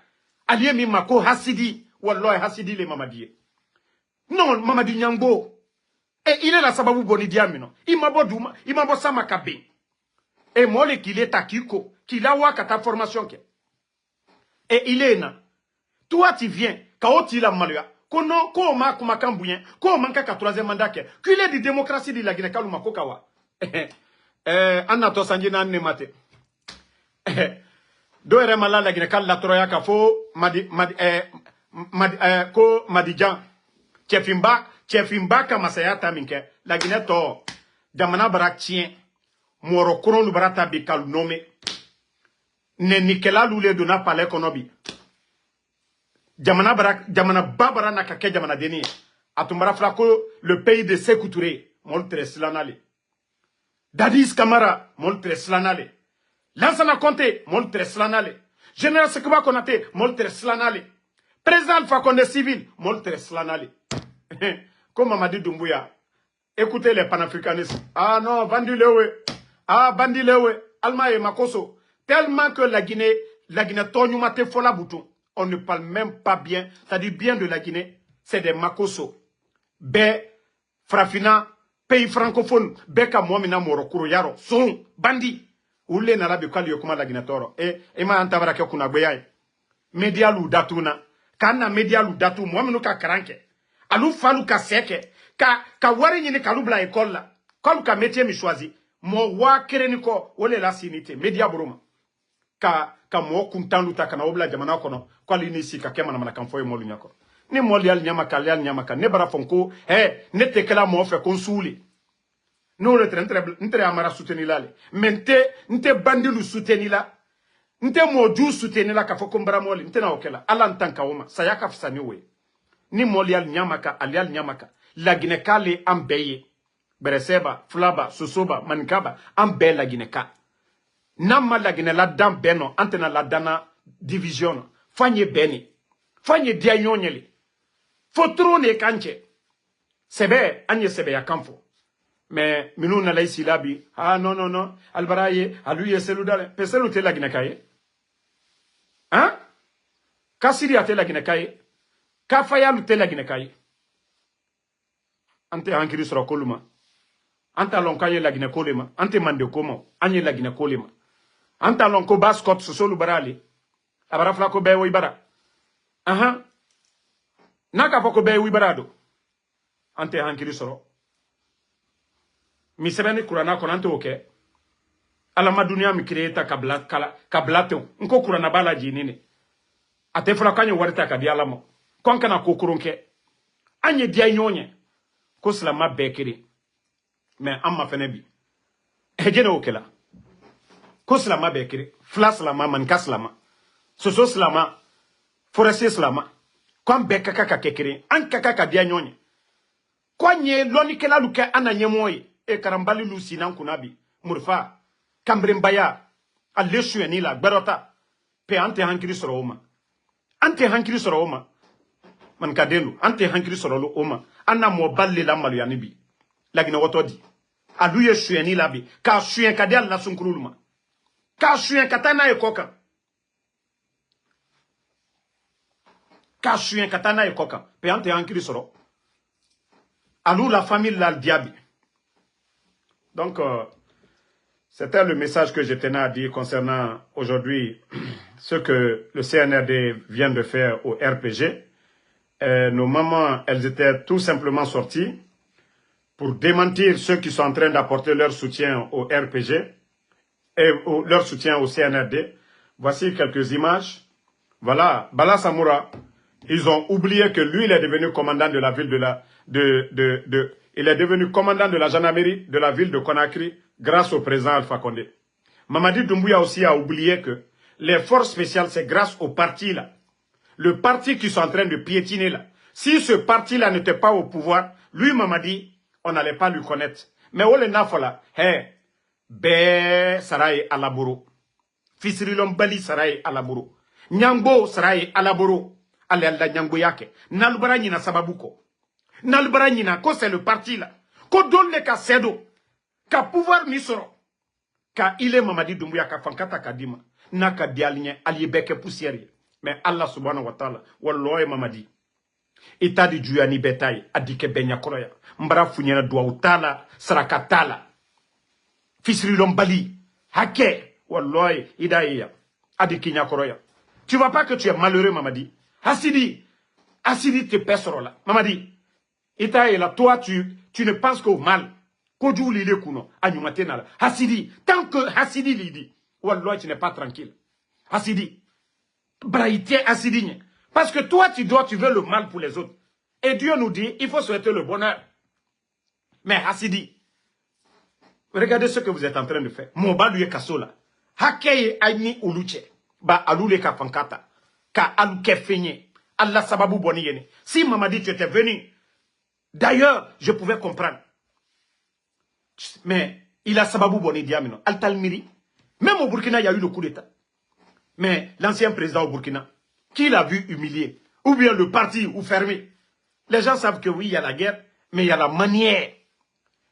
Aliemi Mako Hassidi. Wallah Hassidi les Mamadi. Non, Mamadi Nyangbo. Et il est la Sababou Bonidiamino. Il m'a beau Samakabe. Et moi, qu'il est à Kiko. Qu'il a ouaka ta formation. Et il est là. Toi, tu viens. Quand tu l'as malua. Kono, ko ma kumakambouyen. Ko manka ka troisième mandat. Qu'il est de démocratie de la Guinée Kalumako Kawa. Anna to sanjina nemate. Do ere mala la Guinée Kal la troya ka fo ko Madijan. Chefimba ka masayata minke. La Guinée to jamana barak chien. Moro koron lu barata bi kal nome. Ne nikela lule dona pale konobi. Jamana babara na kake jamana deni. Atumbara flako le pays de Sékou Touré. Moltre slanale. Dadis Kamara, moltre slanale. Lansana Conté, moltre slanale. Général Sekouba Konaté, moltre slanale. Président Alpha Condé civil, moltre slanale. Comme Mamadi Doumbouya. Écoutez les panafricanistes. Ah non, Bandilewe. Ah, Bandilewe. Alma et Makoso. Tellement que la Guinée Tonyumate Fola Bouton. On ne parle même pas bien. C'est-à-dire bien de la Guinée. C'est des Makoso. Bé, Frafina, pays francophone. Beka Mwamina Morokuro Yaro. Son, Bandi. Oule Narabi Kwali Yokuma la Guinée Toro. Et ma Antabara Kyokuna Gweyay. Media lu datuna. Kana media lu datu. Mwaminu ka karanke. Alou falou ka seke. Ka wari nyine kalubla école la. Kalu ka métier mi choisi. Mo wa kereniko. Ole la sinite. Media broma. Ka mo kuntandu ta kana obla jamana kono kwali ni sika kema na manakamfo e molu nyako ni moli al nyamaka ne bara fonko ne tekela mo fe konsuli no le entre amara soutenir la nte bandilu soutenir la nte moju soutenir la ka foko mbara moli nte na okela ala ntanka woma sayaka fsani we ni moli al nyamaka la ginekale ambeye bereseba flaba sosoba mankaba ambe la gineka Nama la Guinée la dan beno antena la dana division fanye beni fanye dia nyonyeli fotro ne kanche sebe anye sebe ya kamfo mais minu na la isi labi non albaraye aluye seludale peselu te la Guinée kaye hein kasiri ate la Guinée kaye kafaya lu te la Guinée kaye ante hankiri sura koluma anta lonkaye la Guinée kolema ante mande komo anye la Guinée kolema Anta lonko baskot sosolu barali. Abara flako bewo ibara. Naka foko bewo ibarado. Ante hankiri soro. Misebeni kurana konante oke. Alama dunia mi kreeta kablato. Nko kurana bala jinini. Ate flakanye warita kabi alamo. Konka na kukurunke. Anye dia nyonye. Koslama bekiri. Mais amma fenebi. Hejene okela. Ko slama bekiri, fla slama, manka slama, soso slama, forestier slama, kon beka kaka kekiri, an kaka dia nyonye. Kwa nye loni kela luke ananye moye, karambali lusi nan kunabi, murfa, kambrimbaya, aleshu enila, berota, pe ante hankiri soro oma. Ante hankiri soro oma, mankadelu, ante hankiri soro oma, anna mo balle la malu yanibi, lagina wotodi, aluye shuyeni labi, ka shuyen kadel la sunkuruluma. Ka shuyen katana e koka. Ka shuyen katana e koka. Pe ante hankiri soro. Alou la famille là, le diable. Donc, c'était le message que je tenais à dire concernant aujourd'hui ce que le CNRD vient de faire au RPG. Nos mamans, elles étaient tout simplement sorties pour démentir ceux qui sont en train d'apporter leur soutien au RPG et leur soutien au CNRD. Voici quelques images. Voilà, Bala Samoura, ils ont oublié que lui, il est devenu commandant de la ville il est devenu commandant de la gendarmerie de la ville de Conakry grâce au président Alpha Condé. Mamadi Doumbouya aussi a oublié que les forces spéciales, c'est grâce au parti là. Le parti qui sont en train de piétiner là. Si ce parti-là n'était pas au pouvoir, lui, Mamadi, on n'allait pas lui connaître. Mais Ole Nafola, hey, Bé Saraye Alaboro. Fisrilom Bali Saraye Alaboro. Nyangbo Saraye Alaboro. Alelda Nyangbo Yake. Nalbara Nina Sababuko. Nalbara Nina, ko c'est le parti là. Ko donne le ka sedo. Ka pouvoir misoro. Ka ile Mamadi Doumbouya ka fankata kadima. Naka dialinye aliyebeke poussière. Mais Allah subhanahu wa ta'ala, walloye Mamadi. Ita di juyani betaye, adike benya koroya. Mbara funyana dua utala, sarakatala. Fisri lombali, hake, walloye, idaïya, adike nyakoroya. Tu vois pas que tu es malheureux, Mamadi? Hasidi te pesorola. Mamadi, ita là, toi, tu ne penses qu'au mal. Kodjou lile kuno, anyumatenala. Hasidi, tant que Hasidi lidi, walloye, tu n'es pas tranquille. Hasidi. Braïtien assidigne. Parce que toi, tu veux le mal pour les autres. Et Dieu nous dit, il faut souhaiter le bonheur. Mais Hassidi, regardez ce que vous êtes en train de faire. Moba lui kasola. Hakeye aini uluche. Ba alule ka fankata. Ka aluke fenye. Allah sababu boni yene. Si Mamadi tu étais venu, d'ailleurs, je pouvais comprendre. Mais il a sababu boni diamino. Al-Talmiri. Même au Burkina, il y a eu le coup d'état. Mais l'ancien président au Burkina, qui l'a vu humilié, ou bien le parti ou fermé, les gens savent que oui, il y a la guerre, mais il y a la manière.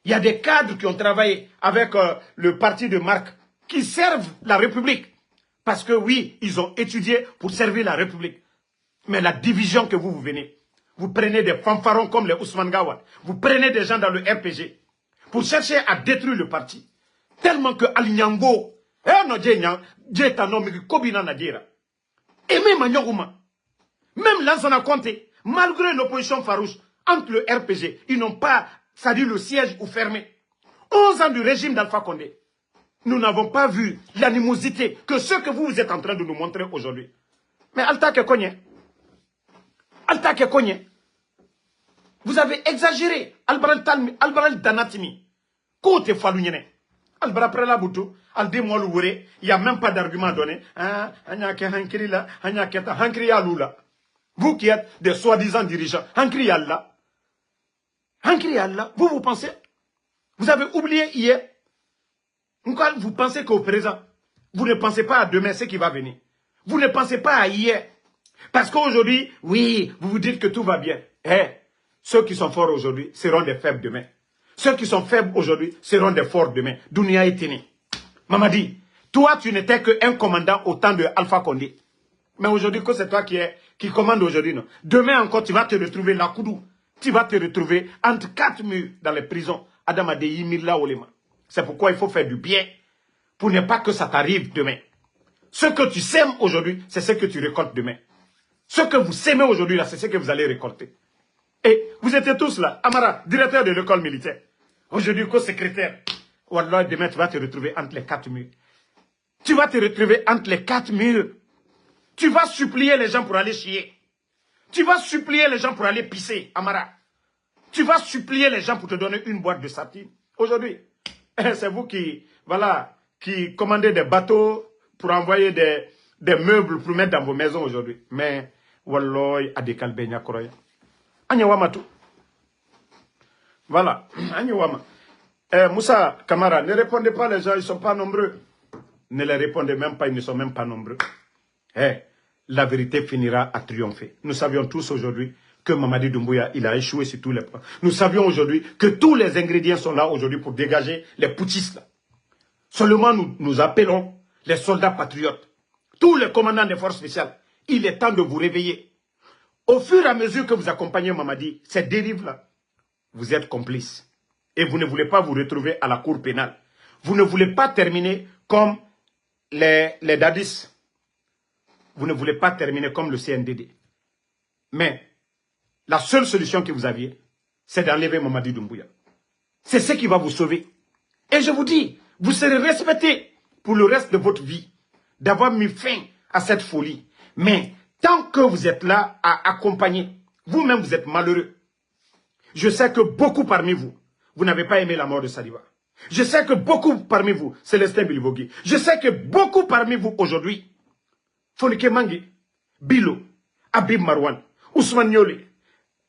Il y a des cadres qui ont travaillé avec le parti de Marc, qui servent la République. Parce que oui, ils ont étudié pour servir la République. Mais la division que vous venez, vous prenez des fanfarons comme les Ousmane Gawad, vous prenez des gens dans le RPG, pour chercher à détruire le parti. Tellement que Alinyango, même Lansana Conté, malgré l'opposition farouche entre le RPG, ils n'ont pas, c'est-à-dire le siège ou fermé. 11 ans du régime d'Alpha Condé. Nous n'avons pas vu l'animosité que ce que vous êtes en train de nous montrer aujourd'hui. Mais Alta Kekonye, vous avez exagéré. Albaral Danatimi, Kote Falunyene. Albara Prela Boutou, Aldé-moi il n'y a même pas d'argument à donner. Vous qui êtes des soi-disant dirigeants, Hankri Allah, vous pensez? Vous avez oublié hier? Pourquoi vous pensez qu'au présent, vous ne pensez pas à demain, ce qui va venir? Vous ne pensez pas à hier? Parce qu'aujourd'hui, oui, vous vous dites que tout va bien. Ceux qui sont forts aujourd'hui seront des faibles demain. Ceux qui sont faibles aujourd'hui seront des forts demain. Dounia est tenu. Mamadi, toi, tu n'étais qu'un commandant au temps de Alpha Condé. Mais aujourd'hui, c'est toi qui commande aujourd'hui. Non. Demain encore, tu vas te retrouver là, Koudou. Tu vas te retrouver entre 4 murs dans les prisons. Adamade Yimila Olema. C'est pourquoi il faut faire du bien pour ne pas que ça t'arrive demain. Ce que tu sèmes aujourd'hui, c'est ce que tu récoltes demain. Ce que vous sèmez aujourd'hui, là, c'est ce que vous allez récolter. Et vous étiez tous là. Amara, directeur de l'école militaire. Aujourd'hui, co-secrétaire. Wallah, demain, tu vas te retrouver entre les 4 murs. Tu vas te retrouver entre les 4 murs. Tu vas supplier les gens pour aller chier. Tu vas supplier les gens pour aller pisser, Amara. Tu vas supplier les gens pour te donner une boîte de satine. Aujourd'hui, c'est vous qui, voilà, qui commandez des bateaux pour envoyer des meubles pour mettre dans vos maisons aujourd'hui. Mais, wallah, adekal benya koroya. Anyawama tout. Voilà, Anyawama. Moussa Kamara, ne répondez pas, les gens, ils ne sont pas nombreux. Ne les répondez même pas, ils ne sont même pas nombreux. La vérité finira à triompher. Nous savions tous aujourd'hui que Mamadi Doumbouya, il a échoué sur tous les points. Nous savions aujourd'hui que tous les ingrédients sont là aujourd'hui pour dégager les putschistes. Seulement nous appelons les soldats patriotes, tous les commandants des forces spéciales. Il est temps de vous réveiller. Au fur et à mesure que vous accompagnez Mamadi, ces dérives-là, vous êtes complice. Et vous ne voulez pas vous retrouver à la cour pénale. Vous ne voulez pas terminer comme les dadis. Vous ne voulez pas terminer comme le CNDD. Mais la seule solution que vous aviez, c'est d'enlever Mamadi Doumbouya. C'est ce qui va vous sauver. Et je vous dis, vous serez respecté pour le reste de votre vie d'avoir mis fin à cette folie. Mais tant que vous êtes là à accompagner, vous-même vous êtes malheureux. Je sais que beaucoup parmi vous, vous n'avez pas aimé la mort de Saliba. Je sais que beaucoup parmi vous, Célestin Bilivogui. Je sais que beaucoup parmi vous aujourd'hui, Fonike Mangi, Bilo, Habib Marwan, Ousmane Niolé,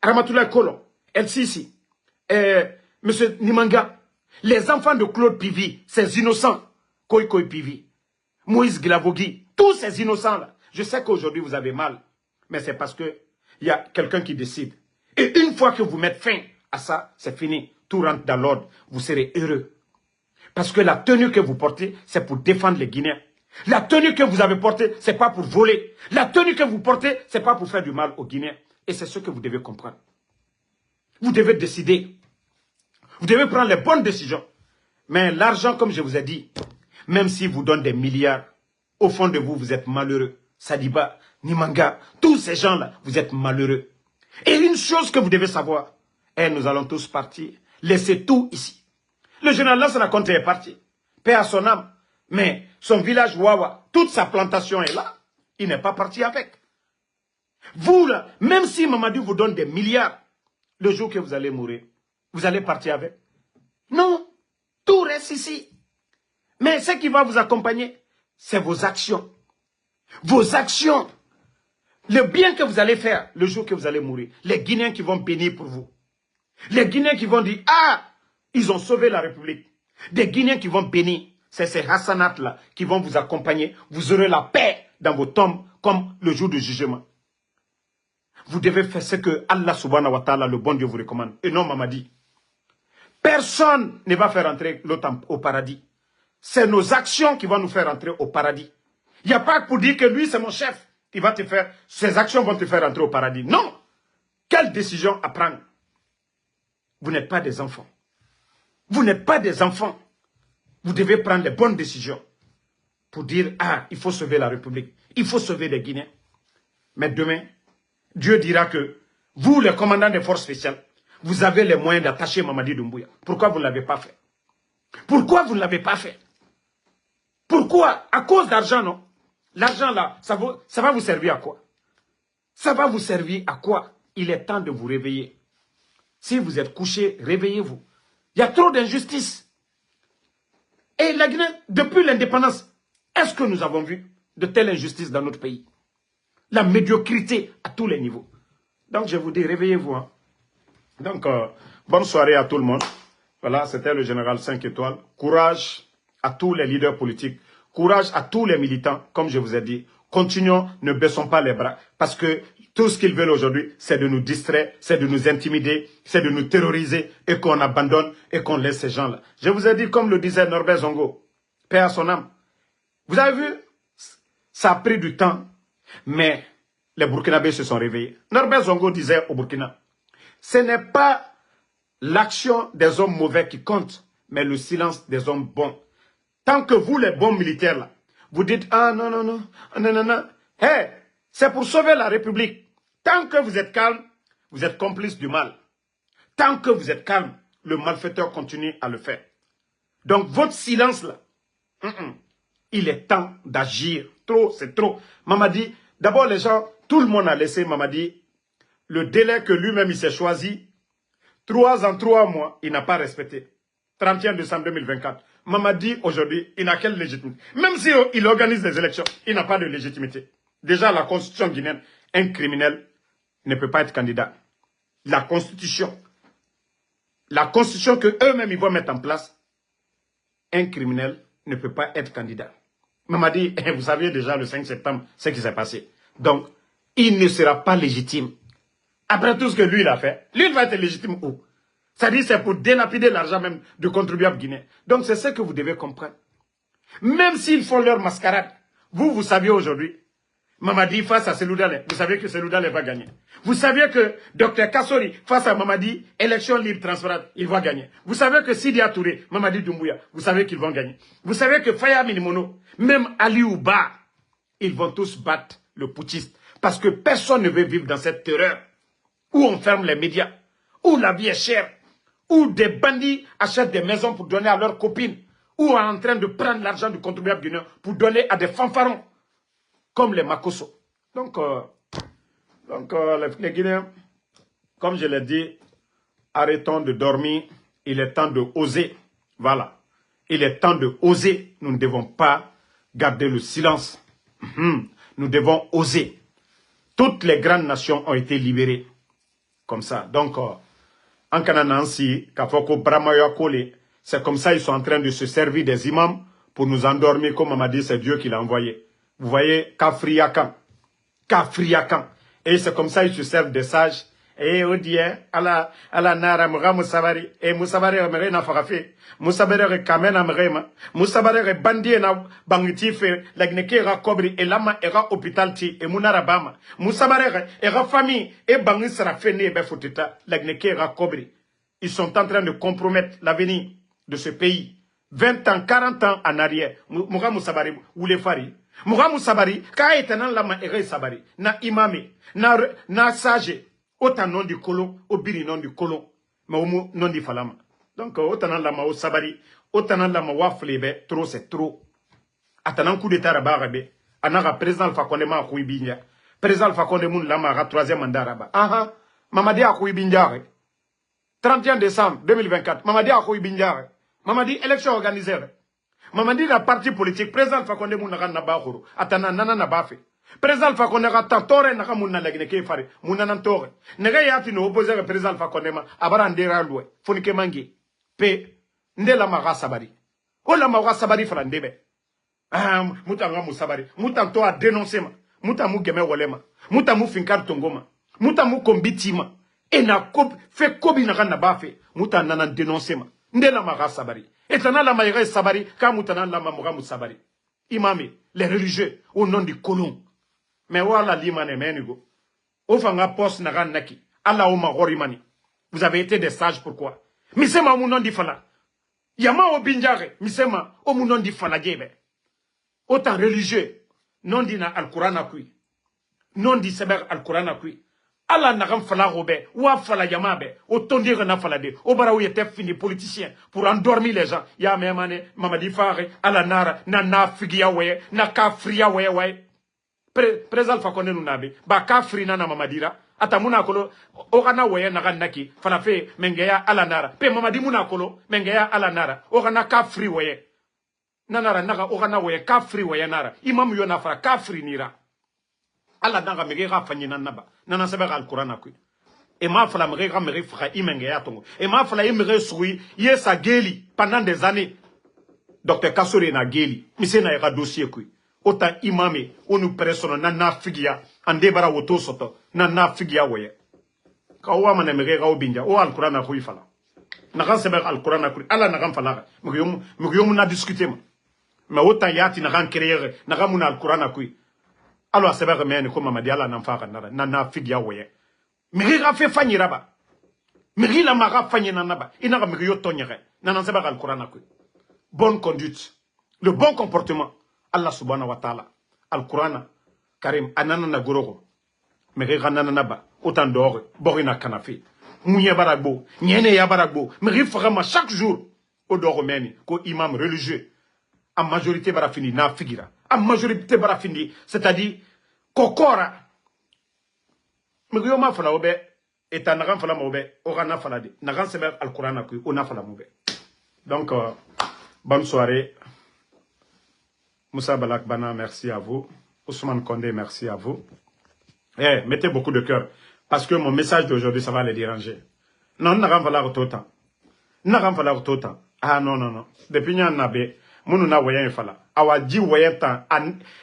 Ramatoulaye Kolon, El Sisi, M. Nimanga, les enfants de Claude Pivi, ces innocents, Koy Pivi, Moïse Glavogui, tous ces innocents-là. Je sais qu'aujourd'hui vous avez mal, mais c'est parce qu'il y a quelqu'un qui décide. Et une fois que vous mettez fin à ça, c'est fini. Tout rentre dans l'ordre. Vous serez heureux. Parce que la tenue que vous portez, c'est pour défendre les Guinéens. La tenue que vous avez portée, c'est pas pour voler. La tenue que vous portez, c'est pas pour faire du mal aux Guinéens. Et c'est ce que vous devez comprendre. Vous devez décider. Vous devez prendre les bonnes décisions. Mais l'argent, comme je vous ai dit, même s'il vous donne des milliards, au fond de vous, vous êtes malheureux. Sadiba, Nimanga, tous ces gens-là, vous êtes malheureux. Et une chose que vous devez savoir, nous allons tous partir. Laissez tout ici. Le général Lansana Conté est parti. Paix à son âme. Mais son village Wawa, toute sa plantation est là. Il n'est pas parti avec. Vous, là, même si Mamadi vous donne des milliards, le jour que vous allez mourir, vous allez partir avec. Non, tout reste ici. Mais ce qui va vous accompagner, c'est vos actions. Vos actions. Le bien que vous allez faire le jour que vous allez mourir. Les Guinéens qui vont bénir pour vous. Les Guinéens qui vont dire, ah, ils ont sauvé la République. Des Guinéens qui vont bénir. C'est ces Hassanat-là qui vont vous accompagner. Vous aurez la paix dans vos tombes comme le jour du jugement. Vous devez faire ce que Allah subhanahu wa ta'ala, le bon Dieu, vous recommande. Et non, Mamadi. Personne ne va faire entrer l'autre au paradis. C'est nos actions qui vont nous faire entrer au paradis. Il n'y a pas pour dire que lui, c'est mon chef. Il va te faire, ses actions vont te faire entrer au paradis. Non. Quelle décision à prendre? Vous n'êtes pas des enfants. Vous n'êtes pas des enfants. Vous devez prendre les bonnes décisions pour dire, ah, il faut sauver la République. Il faut sauver les Guinéens. Mais demain, Dieu dira que vous, les commandants des forces spéciales, vous avez les moyens d'attacher Mamadi Doumbouya. Pourquoi vous ne l'avez pas fait? Pourquoi vous ne l'avez pas fait? Pourquoi? À cause d'argent, non? L'argent là, ça va vous servir à quoi? Ça va vous servir à quoi? Il est temps de vous réveiller. Si vous êtes couché, réveillez-vous. Il y a trop d'injustice. Et la Guinée, depuis l'indépendance, est-ce que nous avons vu de telles injustices dans notre pays? La médiocrité à tous les niveaux. Donc je vous dis, réveillez-vous. Hein. Donc, bonne soirée à tout le monde. Voilà, c'était le général 5 étoiles. Courage à tous les leaders politiques. Courage à tous les militants, comme je vous ai dit. Continuons, ne baissons pas les bras. Parce que tout ce qu'ils veulent aujourd'hui, c'est de nous distraire, c'est de nous intimider, c'est de nous terroriser et qu'on abandonne et qu'on laisse ces gens-là. Je vous ai dit, comme le disait Norbert Zongo, paix à son âme. Vous avez vu, ça a pris du temps, mais les Burkinabés se sont réveillés. Norbert Zongo disait au Burkina, ce n'est pas l'action des hommes mauvais qui compte, mais le silence des hommes bons. Tant que vous, les bons militaires, là, vous dites, ah non, non, non, non, non, non. Hey, c'est pour sauver la République. Tant que vous êtes calme, vous êtes complice du mal. Tant que vous êtes calme, le malfaiteur continue à le faire. Donc votre silence là, il est temps d'agir. Trop, c'est trop. Mamadi, d'abord les gens, tout le monde a laissé Mamadi le délai que lui-même il s'est choisi. 3 ans, 3 mois, il n'a pas respecté. 31 décembre 2024. Mamadi, aujourd'hui, il n'a quelle légitimité? Même s'il organise des élections, il n'a pas de légitimité. Déjà, la constitution guinéenne, un criminel ne peut pas être candidat. La constitution que eux-mêmes ils vont mettre en place, un criminel ne peut pas être candidat. Mamadi, vous saviez déjà le 5 septembre ce qui s'est passé. Donc, il ne sera pas légitime. Après tout ce que lui, il a fait, lui, il va être légitime où? C'est-à-dire c'est pour délapider l'argent même du contribuable guinéen. Donc, c'est ce que vous devez comprendre. Même s'ils font leur mascarade, vous saviez aujourd'hui, Mamadi face à Seloudale, vous savez que Seloudale va gagner. Vous savez que Dr Kassori face à Mamadi, élection libre, transparente, il va gagner. Vous savez que Sidi Touré, Mamadi Doumbouya, vous savez qu'ils vont gagner. Vous savez que Faya Minimono, même Ali Ouba, ils vont tous battre le putschiste. Parce que personne ne veut vivre dans cette terreur où on ferme les médias, où la vie est chère, où des bandits achètent des maisons pour donner à leurs copines, ou sont en train de prendre l'argent du contribuable guinéen pour donner à des fanfarons, comme les Makosso. Donc les Guinéens, comme je l'ai dit, arrêtons de dormir, il est temps de oser. Voilà, il est temps de oser. Nous ne devons pas garder le silence. Nous devons oser. Toutes les grandes nations ont été libérées. Comme ça. Donc, en Kananansi, Kafoko Bramayo Kole, c'est comme ça ils sont en train de se servir des imams pour nous endormir, comme on m'a dit, c'est Dieu qui l'a envoyé. Vous voyez, Kafriakan. Kafriakan. Et c'est comme ça ils se servent des sages. Et on dit, ala nara mga musabari. Et musabari amere na farafe. Musabari kamen amere. Musabari bandie na bangitife. Lagneke era kobri. Et lama era hôpital ti. Et munara bama. Musabari era famille. Et bangi sera fene ebe foteta. Lagneke era kobri. Ils sont en train de compromettre l'avenir de ce pays. 20 ans, 40 ans en arrière. Muga musabari ou les fari. Muga musabari. Ka etanan lama era sabari. Na imame. Na sage. Autant non du colon, au biri non du colon, mais au non du falama. Donc, autant lama au sabari, autant lama waflebe, trop c'est trop. Atanan coup d'état rabe, anara président Alpha Condé ma kouibinja. Président Alpha Condé moun lama a 3e mandat rabat. Aha, Mamadi a kouibinja. 31 décembre 2024, Mamadi a kouibinja. Mamadi élection organisée. Mamadi la parti politique, président Alpha Condé moun naba khoro. Atana nana nabafe. Président Alpha Condé a tantore naka munna lagne ke fare munna nantore nega yati no opposé le président Alpha Condé ma abara ndera lwe fonike mangi pe ndela maga sabari o la maga sabari fara ndebe muta nga musabari muta to a dénoncer ma muta mu geme wolema muta mu finkar tongoma muta mu kombitima e na kob fe kobi na bafe muta nana dénoncer ma ndela maga sabari etana la maga sabari ka muta na la maga musabari imami les religieux au nom du colon. Mais voilà l'imane menigo. Ofanga poste nagan naki. Allah oma horimani. Vous avez été des sages, pourquoi? Misema omunon di fala. Yama obinjare. Misema omunon di fala gebe. Autant religieux. Non di na al-Quran akui. Non di seber al-Quran akui. Allah nagam fala robe. Ou fala yamabe. Autant dire na fala de. Obara ou yete fini politicien. Pour endormir les gens. Ya memane. Mamadi fare. Allah nara. Na figia weye. Na kafria weye. Président Alpha Condé nunabe ba kafri na mamadira ata muna kolo o kana woye na naki fana fe mengeya ala nara pe mamadi muna kolo mengeya ala nara o kana kafri woye nanara naga o kana woye kafri woye nara imam yo na fara kafri nira ala nanga mege fanyi naba nana sebe alquran akui e ma fala mege fara imengeya tongo e ma fala imege sui yesa geli pendant des années Dr Kassori na geli mise na era dossier kui. Autant imame, on nous pressionne, na figia, en débara woto soto, na figia woye. Kawa manemere ga obinja, o alquran na fala. Na kan sebe alquran na kui, ala na kan fala. Mugiyom na discuter ma. Mais autant yati na kan créer, na kan muna alquran na kui. Alors sebe remene ko mamadi ala na faka na figia woye. Miri ga fe fanyi raba. Miri la mara fanyi na naba. Ina ga miri yo tonyere. Na sebe alquran na kui. Bonne conduite, le bon comportement. Allah subhanahu wa ta'ala. Al-Qur'an, Karim, anana na goroko. Mege ganana naba. Autant d'or, borina kanafi. Mouye baragbo, nyene ya baragbo. Mege vraiment chaque jour. Au d'or meni, ko imam religieux. En majorité barafini, na figira. En majorité barafini, c'est-à-dire, kokora. Mege yoma fala obe, eta nagan fala mobe, orana fala de. Nagan seber Al-Qur'an akui, ona fala mobe. Donc, bonne soirée. Moussa Balak Bana, merci à vous. Ousmane Condé, merci à vous. Mettez beaucoup de cœur. Parce que mon message d'aujourd'hui, ça va les déranger. Non, n'a pas falloir tout temps. N'a pas falloir tout temps. Ah non. Depuis n'y en a pas. Mounou na voyant fala. Awa di voyant temps.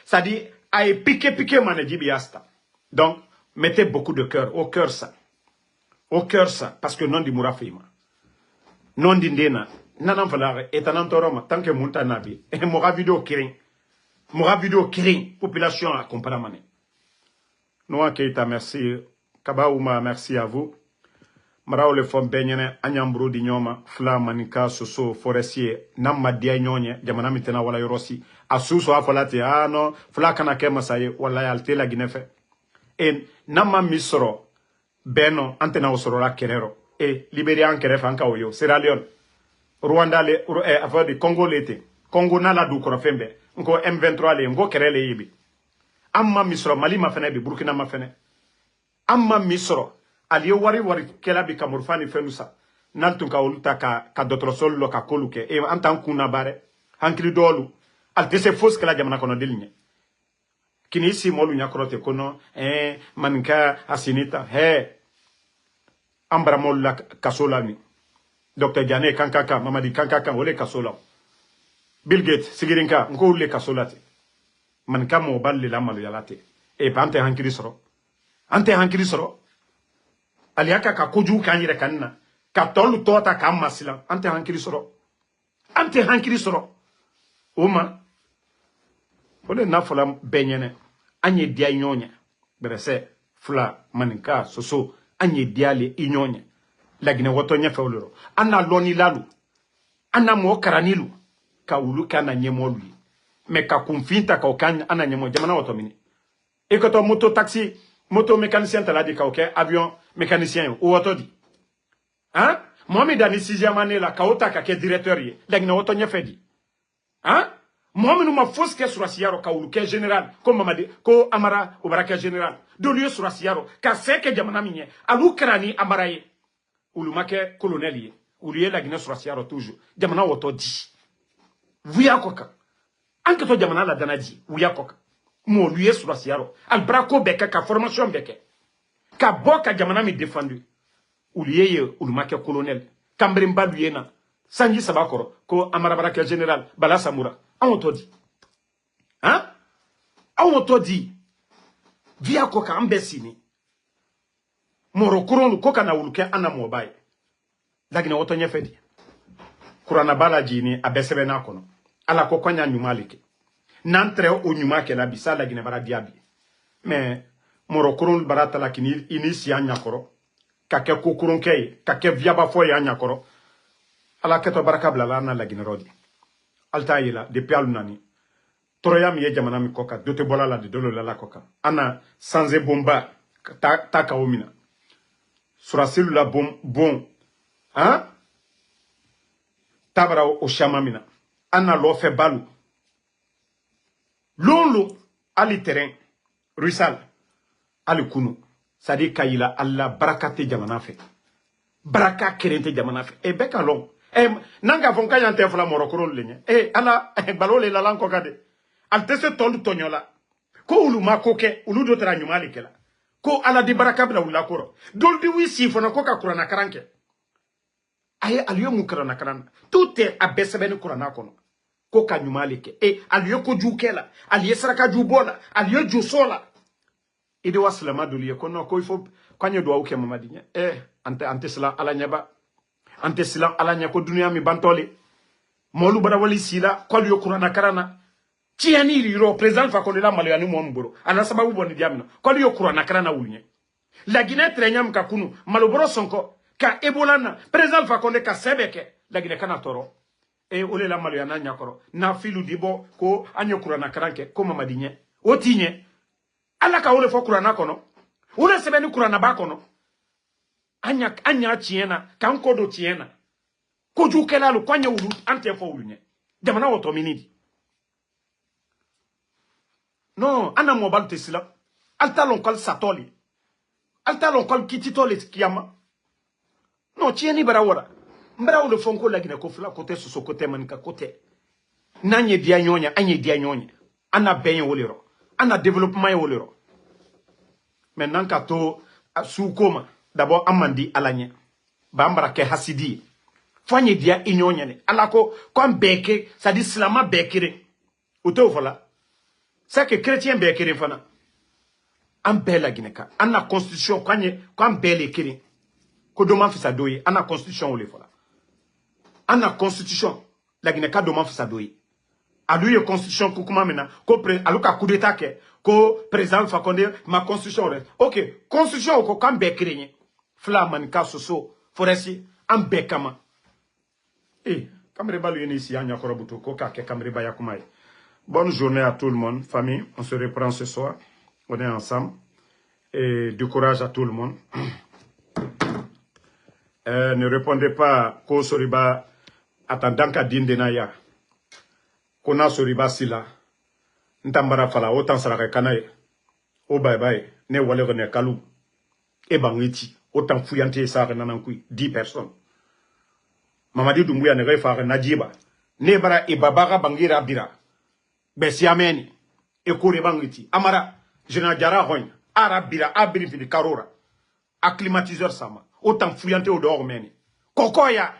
Ça dit, aïe piqué mané biasta. Donc, mettez beaucoup de cœur. Au cœur ça. Au cœur ça. Parce que non di mourafima. Non di ndena. Nanan falloir. Et tanan toroma. Tant que mouta nabi. Et moura vidéo kiring. Moura vidéo kiring. Population à comprendre. Noa Keita, merci. Kaba Ouma, merci à vous. Marao le fom benyene anyambro di nyoma fla manika soso forestier namma dia nyonye jamana mitena wala yorosi asuso afolati no fla kana ke masaye wala yalte la ginefe en namma misro beno antena osoro la kerero e Libéria kere fanka oyo Sierra Leone Rwanda le afo de Congo lete Congo na la du korofembe nko M23 le ngo kerele yibi amma misro Mali mafene bi Burkina mafene amma misro aliye wari kela bi kamurfani fenusa naltun ka uluta ka dotrosol lo ka koluke e antan kuna bare hankili dolu altese fos kala jamana kono dilnye kini si molu nyakrote kono maninka asinita ambra molla kasola ni Dr. Jane kankaka Mamadi kankaka ole kasola Bill Gates sigirinka nko ule kasolati maninka mo balle la malu yalate e pa ante hankili soro aliaka ka koju kanjire kanna ka tolu tota ka masila ante hankiri soro uma ole na fola benyene anye dia nyonya berese fula maninka soso anye diale inyonya lagine woto nya fewloro anna loni lalu anna mo karanilu ka wulu kana nyemolu me ka kumfinta ka okanya anna nyemo jamana woto mini ekoto moto taxi moto mécanicien tala di ka ok avion mécanicien ou auto di hein Mohamed ani 6e année la kaota ka ke directeur ye lagina woto nyefe di hein Mohamed ma fausse ke surasiaro ka ulu ke général ko mamadi ko amara ubaraka général do lieu surasiaro ka seke jamana minye alu krani amara ye ulu make colonel ye ulu ye lagina surasiaro toujours jamana woto di vuya koka anke to jamana la danaji vuya koka mo lieu surasiaro al brako beke ka formation beke ka boka jamana mi défendu uliyeye ulumake colonel kambrimba luyena sanji sabakoro ko amarabaraka général bala samura awotodi hein awotodi via ko ka ambesini moro kuronu ko kana uluke ana mobile lagina woto nyefedi kurana bala jini abesebe na kono ala ko kwanya nyumalike nantre o nyumake la bisa lagina bara diabi mais moro kurun barata la kini inisi anyakoro kake kukurun kay kake viaba foy anyakoro ala keto baraka blala na la ginerodi alta yila depuis alunani toroyam ye jamana mi koka dote bola la de dolo la koka ana sanze bomba ta kaomina sura cellula bon hein tabara o shamamina ana lo fe balu lolo ali terrain ruisal ali kunu sadi kayila alla barakate jamana fe baraka kerente jamana fe e beka long nanga fonka yante fala morokoro lenye ala balole la lanko kade altese tolu tonyola ko ulu makoke ulu do tra nyumali kela ko ala di baraka bla ula koro doldi wisi fona ko ka kurana karanke aye aliyo mukrana karana toute abesebeni kurana kono ko ka nyumali ke aliyo ko jukela aliyo saraka jubola aliyo jusola ide waslama doliye kono ko ifo kwanye do awke mamadinya ante sila ala nyaba ante sila ala nyako dunia mi bantole molu bada wali sila ko yo kurana karana tiani riro president fa konela malo yani mo mboro ana sababu boni diamino ko yo kurana karana wulnye la Guinée trenyam ka kunu maloboro sonko ka ebolana president fa konde ka sebeke la Guinée kana toro ole la malo yana nyakoro na filu dibo ko anyo kurana karanke ko mamadinye otinye ala ka ole fo kurana kono ole sebeni kurana ba kono anya chiena kan kodo chiena ko jukela lu kwanya ulu ante fo ulunye jamana woto minidi no ana mobile tesila alta lon kol satoli alta lon kol kititoli kiyama no chieni barawora mbara ule fonko lagina ko fula kote soso kote manika kote nanye dia nyonya anye dia nyonya ana benye wolero ana développement wolero maintenant ka to sukoma d'abord amandi alanye bambara ke hasidi fanye dia inyonya ne alako ko mbeke ça dit slama bekere oto fola c'est que chrétien bekere fana ambela gineka ana constitution kwanye kwa mbele kiri ko doma fisa doyi ana constitution ole fola ana constitution la gineka doma fisa doyi adu ye constitution ko kuma mena ko alu ka coup d'état ke ko président Fakonde ma constitution reste. OK, constitution ko kan be créer flaman ka soso foresi am be kama. Kamere balu ici anya korobuto ko ka ke kamere ba yakumai. Bonne journée à tout le monde, famille, on se reprend ce soir. On est ensemble et du courage à tout le monde. Ne répondez pas ko soriba attendant ka dindenaya. Kona soriba sila ntambara fala autant saraka kanaye o bye bye ne wale rene kalu e bangiti autant fuyante sa nankui 10 personnes Mamadi Doumbouya ne refa najiba ne bara e babara bangira bira besiameni e kore bangiti amara jena jara hoyn arabira abiri fili karora acclimatiseur sama autant fuyante o dehors meni kokoya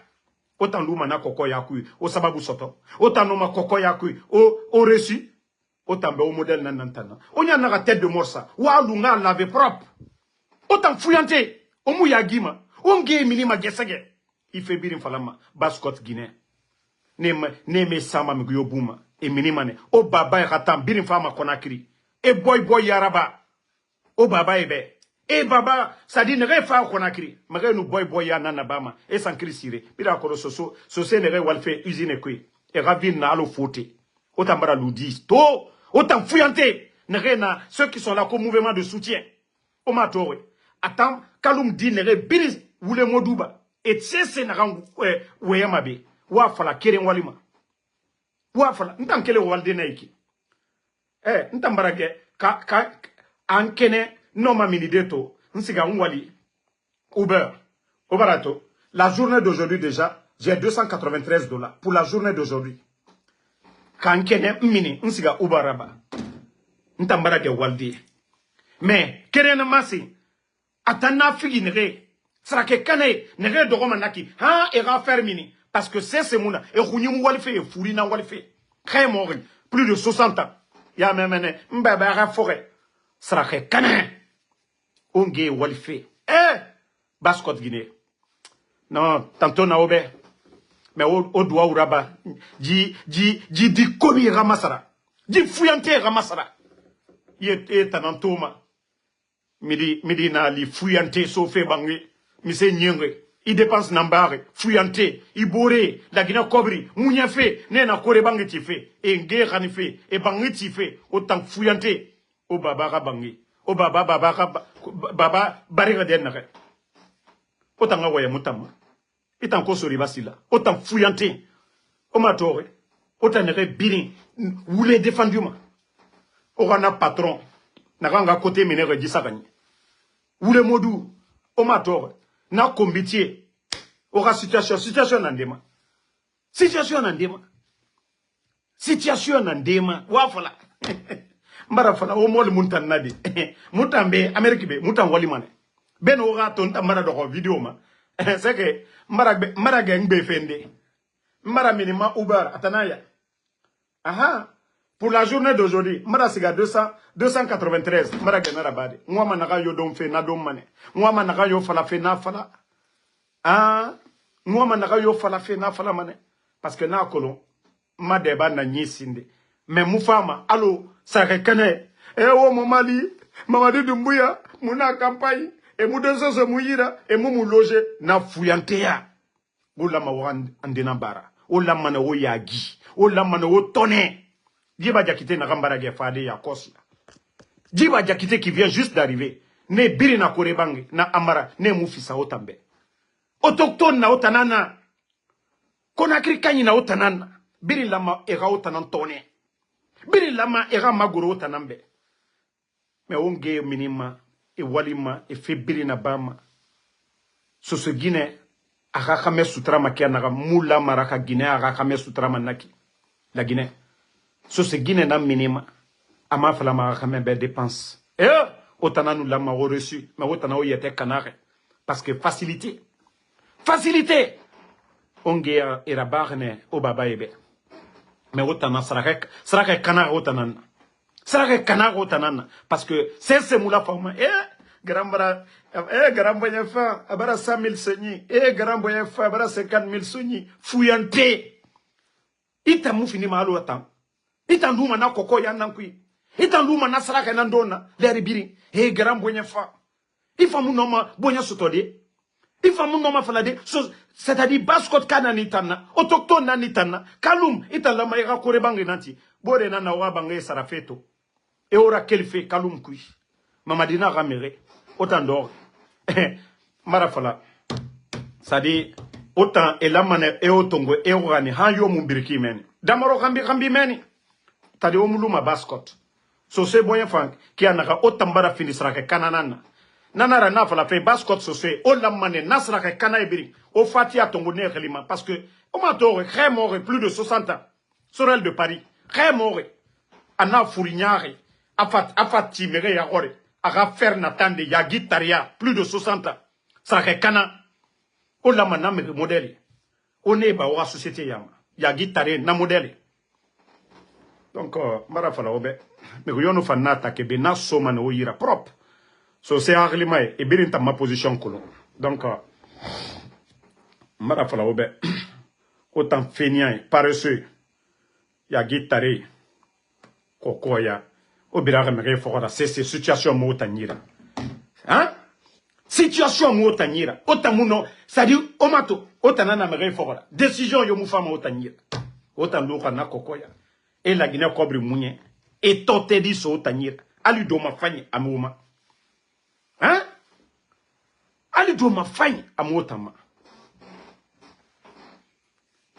autant luma na kokoya kui o sababu soto autant noma kokoya kui o reçu autant be o modèle nanantana onya na tête de morsa wa lunga lave propre autant fuyante o muya gima o nge minima gesege ife birin falama baskot guinée ne sama mi yobuma e minima ne o baba e ratam birin fama konakri e boy yaraba o baba ebe e baba sadi ne refa konakri mare no boy ya nana bama e sankri sire bira ko soso ne re walfe usine kwe e ravine na alo fote autant bara ludis to autant fuyante na ceux qui sont là comme mouvement de soutien o matore attends kalum di ne re biris wule moduba et c'est na rangu weyamabe wa fala keren walima wa fala ntankele walde naiki ntambarage ka ankene no mamini deto nsiga nwali Uber obarato la journée d'aujourd'hui déjà j'ai $293 pour la journée d'aujourd'hui kankene mini nsiga Uberaba ntambarage walde mais keren masi atana figi nere sarake kane nere dogoma naki ha era fermini parce que c'est mouna e khunyimu walife e furina walife très mort plus de 60 ans ya memene mbaba ra forêt sarake kane onge walife baskot guinée non tantôt na obe mais o doa uraba di komi ramasara di fuyante ramasara yete tanantoma midi na li fuyante so fe bangi mise nyengwe i dépense nambare fuyante i bore la gina kobri munya fe ne na kore bangi ti fe e nge khani fe e bangi ti fe autant fuyante o baba ka bangi o baba bari den na autant waya mutama itan ko sori basila autant fuyante o matore autant ne birin wule défendu ma o gana patron na ganga côté minere disagani wule modu o matore na kombitier ora situation nandema wafala mbara fala o mol muntan nadi mutambe amerique be mutan wali mane ben ora ton tamara do video ma c'est que mbara ge ngbe fende mbara minima Uber atanaya pour la journée d'aujourd'hui mbara siga 293 mbara ge na rabade ngwa naka yo don fe na don mane ngwa naka yo fala fe na fala ngwa naka yo fala fe na fala mane parce que na kolon ma deba na nyisinde mais mufama allo sare kane wo momali Mamadi Doumbouya muna campagne e mu deso muyira e mu loger na fuyanteya ola mawand andena bara ola mana wo yagi ola mana wo toné Djiba Diakité na gambara ge fade ya kosla Djiba Diakité qui vient juste d'arriver ne biri na korebangi na amara ne mufisa otambe autochtone na otanana Konakri kanyi na otanana biri lama era otanan toné biri lama era magoro otanambe mais onge minima e walima e febiri na bama soso Guinée aga khame sutra makia na mula maraka Guinée aga khame sutra manaki la Guinée soso Guinée na minima ama fala maraka khame be dépense otananu lama o reçu mais otana o yete kanare parce que facilité onge era barne o baba ebe mais otana saraka kanare otanana Sarake kanaro tanana parce que c'est moula forma garambara garamboya fa abara 100 000 soni garamboya fa abara 50 000 soni fuyante ita mu fini malo atan Itan luma na koko ya nankui. Itan luma na saraka na ndona. Leri biri. He garam bonye fa. Ifa mu noma bonye sotode. Ifa mu noma falade. C'est-à-dire baskot kana nitana. Autochtone na nitana. Kalum. Itan lama ira kore bangi nanti. Bore na wa bangi sarafeto. E ora kelife kalum kui. Mamadina ramere. Autant d'or. Marafala. C'est-à-dire, autant elamane e otongo e orani han yo mumbiriki meni. Damoro kambi meni. Tadi omuluma baskot. So se boyen fank ki anaka otambara finisra ke kananana. Nanara na fala fe baskot so se o lamane nasra ke kana ebiri. O fatia tongo ne relima parce que o matore très mort plus de 60 ans. Sorel de Paris, très mort. Ana furignare afat timere ya ore. Aga fer natande ya guitaria plus de 60 ans. Sra ke kana o lamana me modèle. On est ba wa société yama. Ya guitare na modèle. Donc, marafala obe, mais yono fanata ke bena soma no yira propre. So c'est arlimay et birinta ma position kolo. Donc, marafala obe, autant feignant, paresseux, ya guitare, kokoya, obirare me refora, c'est situation mo tanira. Hein? Situation mo tanira. Autant muno, ça dit, omato, autant nana me refora. Décision yo mufama otanira. Autant loka na kokoya. Et la Guinée cobri mounye. Et tote di so tanyir. Ali do ma fanyi amouma. Hein? Ali do ma fanyi amotama.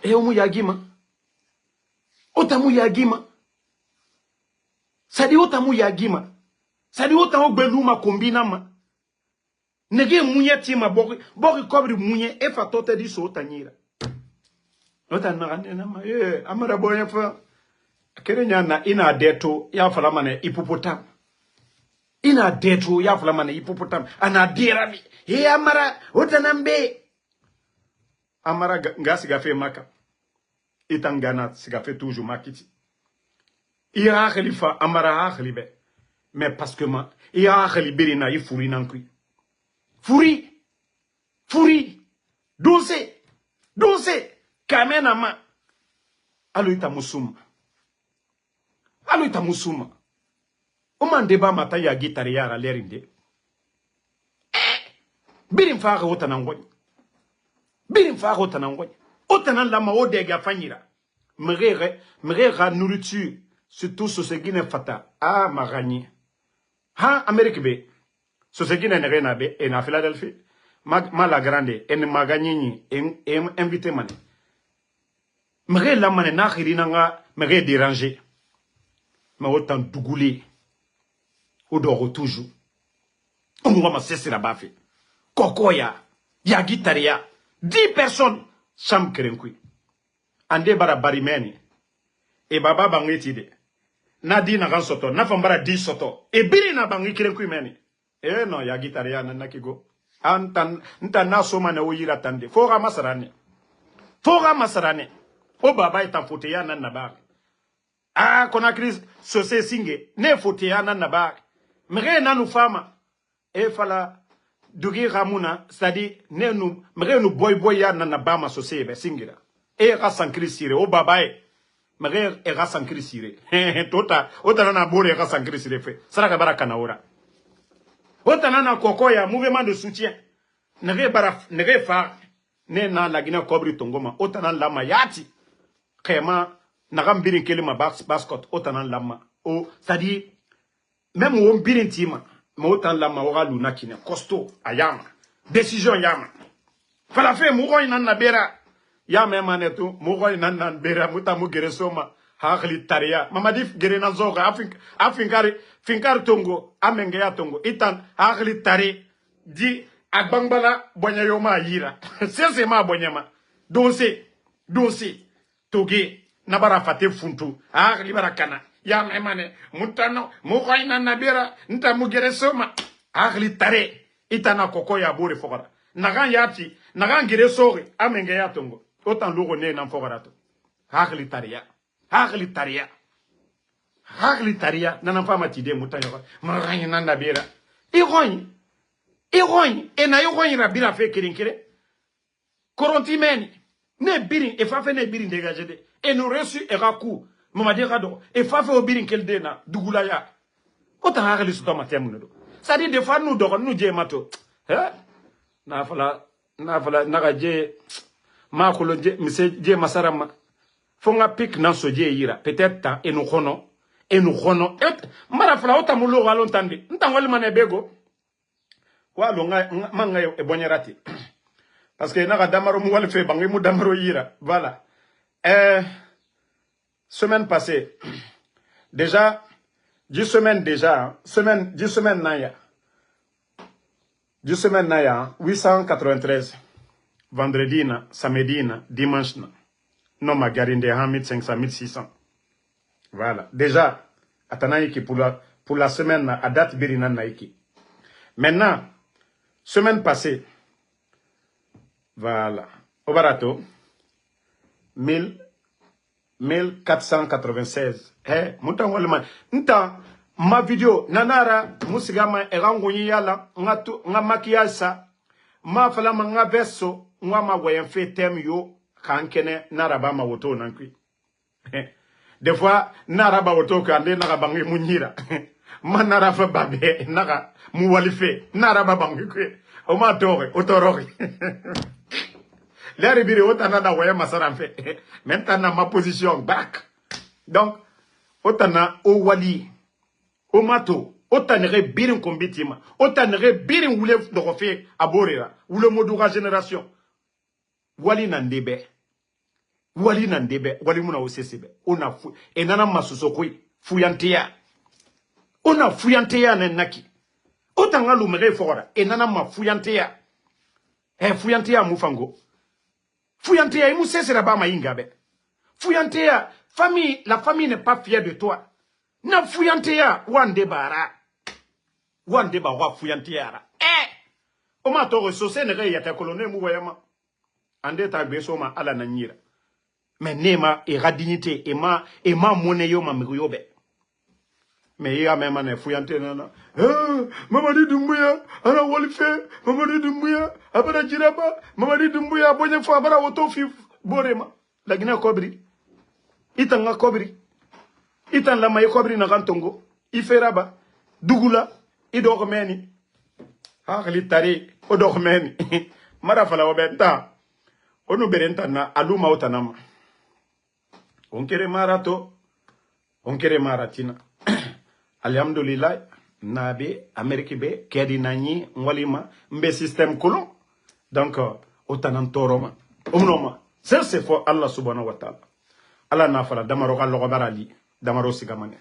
E omu yagima. Otamu yagima. Sadi otamu yagima. Sadi otamu beluma kombina ma. Nege mounye tima bogi cobri mounye. E fa tote di so tanyira. Otanagane nama. Amara boyen fa. Kerenyana ina deto ya falamane hippopotame. Ina deto ya falamane hippopotame. Ana dirami. He amara otanambe. Amara ngasi gafe maka. Itangana sigafe toujours makiti. Ira khalifa amara ha khalibe. Mais parce que ma ira khalibiri na ifuri nankui. Furi. Furi. Dose. Kamena ma. Alo ita musuma. Alo ita musuma. Oman deba mata ya gitari yara lerinde. Birim faga otanangoy. Birim faga otanangoy. Otanan lama odega fanyira. Mrega nourriture. Surtout sur ce qui n'est fata. Ah, magani. Ha, Amérique be. Sur ce qui n'est rien be. Et na Philadelphie. Ma la grande. En magani. En invité mane. Mre la mane na khirina nga. Mre déranger. Mais autant dougoulé. Au dort toujours. On va me cesser la baffe. Kokoya. Ya guitaria. 10 personnes. Cham kerenkui. Ande bara barimeni. E baba bangiti de. Na di na gan soto. Na fambara 10 soto. E biri na bangi kerenkui meni. Eh non, ya guitaria na nakigo. Nta na soma na uyira tande. Fora masarane. O baba est en fauteuil na nabari. Ah, Conakry, Sosé Singe, ne fotea na nabar. Mre na nou fama. E fala, dugi ramuna, c'est-à-dire, mre nou boy ya na nabama Sosé, Singira. E rasankri sire, o babae. Mre e rasankri sire. Ota nana bore e rasankri sire fe. Saraka baraka na ora. Ota nana kokoya, mouvement de soutien. Nere fa, ne na la Guinée Cobri Tongoma. Ota nana lama yati. Kema, Nagam birin kelima baskot otanan lama. C'est-à-dire, même on birin tima, mais otan lama ora luna kine, costaud, ayama. Décision yama. Fala fe, mouro inan na bera. Yama manetu, mouro inan na bera, mutamu geresoma, hakli taria. Mamadif gerena zoga, finkari tongo, amengeya tongo, itan hakli tari, di agbangbala bonyayoma yira. Sese ma bonyama. Donse, toge. Nabara fate funtu. Ah, libara kana. Ya memane. Mutano. Mukaina nabira. Nta mugere soma. Ah, li tare. Itana koko ya bore fogara. Nagan yati. Nagan gere sori. Amenge ya tongo. Otan logo ne nan fogara to. Ah, li taria. Ah, li taria. Ah, li taria. Nanan fama tide mutayo. Mukaina nan nabira. Irogne. E na irogne rabira fe kirinkire. Koronti meni. Ne birin. E fa fe ne birin dégagé de. Et nous reçu et rakou. Mamadi Rado, et Fafe Obirin Keldena, Dougoulaya. Autant harali sur ton matin, ça dit des fois nous dorons, nous disons mato. Hein? Na fala, naga dje, ma kolo dje, mise dje masarama. Fonga pik nan so dje ira, peut-être ta, et nous chrono, mara fala ota mulo walon tandi, ntangwali manebego. Wa longa, manga e bonyerati. Parce que naga damaro mu wale fe bangi mu damaro ira, voilà. Semaine passée, déjà, 10 semaines déjà, 10 semaines naya. 10 semaines naya, 893. Vendredi na, samedi na, dimanche na. Non ma garinde 1500, 1600. Voilà. Déjà, atanaïki pour la semaine na, à date birina naïki. Maintenant, semaine passée, voilà. Au barato, 1496. Eh, moutan walman. Nta, ma vidéo, nanara, musigama, erangonyi yala, nga maquillage sa, ma falama nga verso, nga ma voyen fait thème yo, kankene, naraba ma woto nankwi. Des fois, naraba woto kande, narabangi munyira. Ma narafa babe, nara, muwalife, naraba bangi kwe. Oma tore, otorori. Les ribiri otana voyé masara fait. Maintenant ma position back. Donc otana o wali o mato otanere birin kombitima otanere birin wule de refaire aborera ou le modura génération wali nandebe wali muna osesebe ona fu enana masuso koi fuyantia ona fuyantia nenaki otanga lumere fora enana ma fuyantia fuyantia mufango. Fouyantea, il mousse c'est là-bas maïngabe. Fouyantea, famille, la famille n'est pas fière de toi. Na fouyantea, wande bara. Wande bara, fouyantea. O ma to ressourcer ne re yata colonel mouwayama. Ande ta besoma ala nanyira. Mais nema et radignité et ma moneyo ma mriyobe. Mais il y a même un fouyanté nana. Mamadi Doumbouya, ana walife, Mamadi Doumbouya, abara jiraba, Mamadi Doumbouya, bonne fois abara otofi borema. La Guinée Kobri. Itanga Kobri. Itan la maye Kobri na kantongo. Iferaba. Dugula. Idormeni. Litari. Odormeni. Marafala obenta. Onu berenta na aluma otanama. Onkere marato. Onkere maratina. Alhamdulillah, nabe, Amérique be, kedi nani, mwalima, mbe système colon. Donc, otanan toroma. Omnoma. C'est fort Allah subhanahu wa ta'ala. Allah nafala, damaro ka logo barali, damaro sigamane.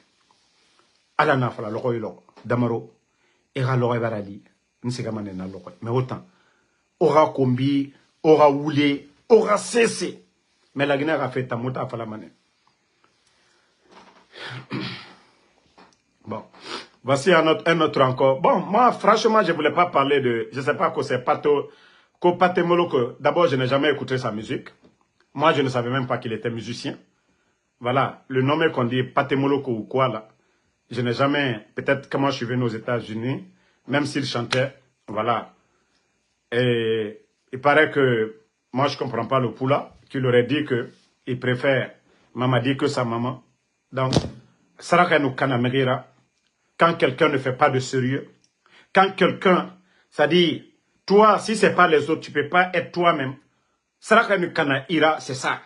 Allah nafala, logo yilo, damaro, ega logo barali, nsigamane na logo. Mais autant, aura kombi, aura oulé, aura cessé. Mais la Guinée a fait tamota fala mané. Bon, voici un autre encore. Bon, moi, franchement, je ne voulais pas parler de... Je ne sais pas que c'est Pato Moloko. D'abord, je n'ai jamais écouté sa musique. Moi, je ne savais même pas qu'il était musicien. Voilà, le nom qu'on dit Pato Moloko ou quoi, là. Je n'ai jamais... Peut-être que moi, je suis venu aux États-Unis, même s'il chantait, voilà. Et il paraît que... Moi, je ne comprends pas le poula, qui leur a dit qu'il préfère Mamadi que sa maman. Donc, Saraka nous Kanamerira. Quand quelqu'un ne fait pas de sérieux, quand quelqu'un, ça dit, toi, si ce n'est pas les autres, tu ne peux pas être toi-même. Ira, c'est ça.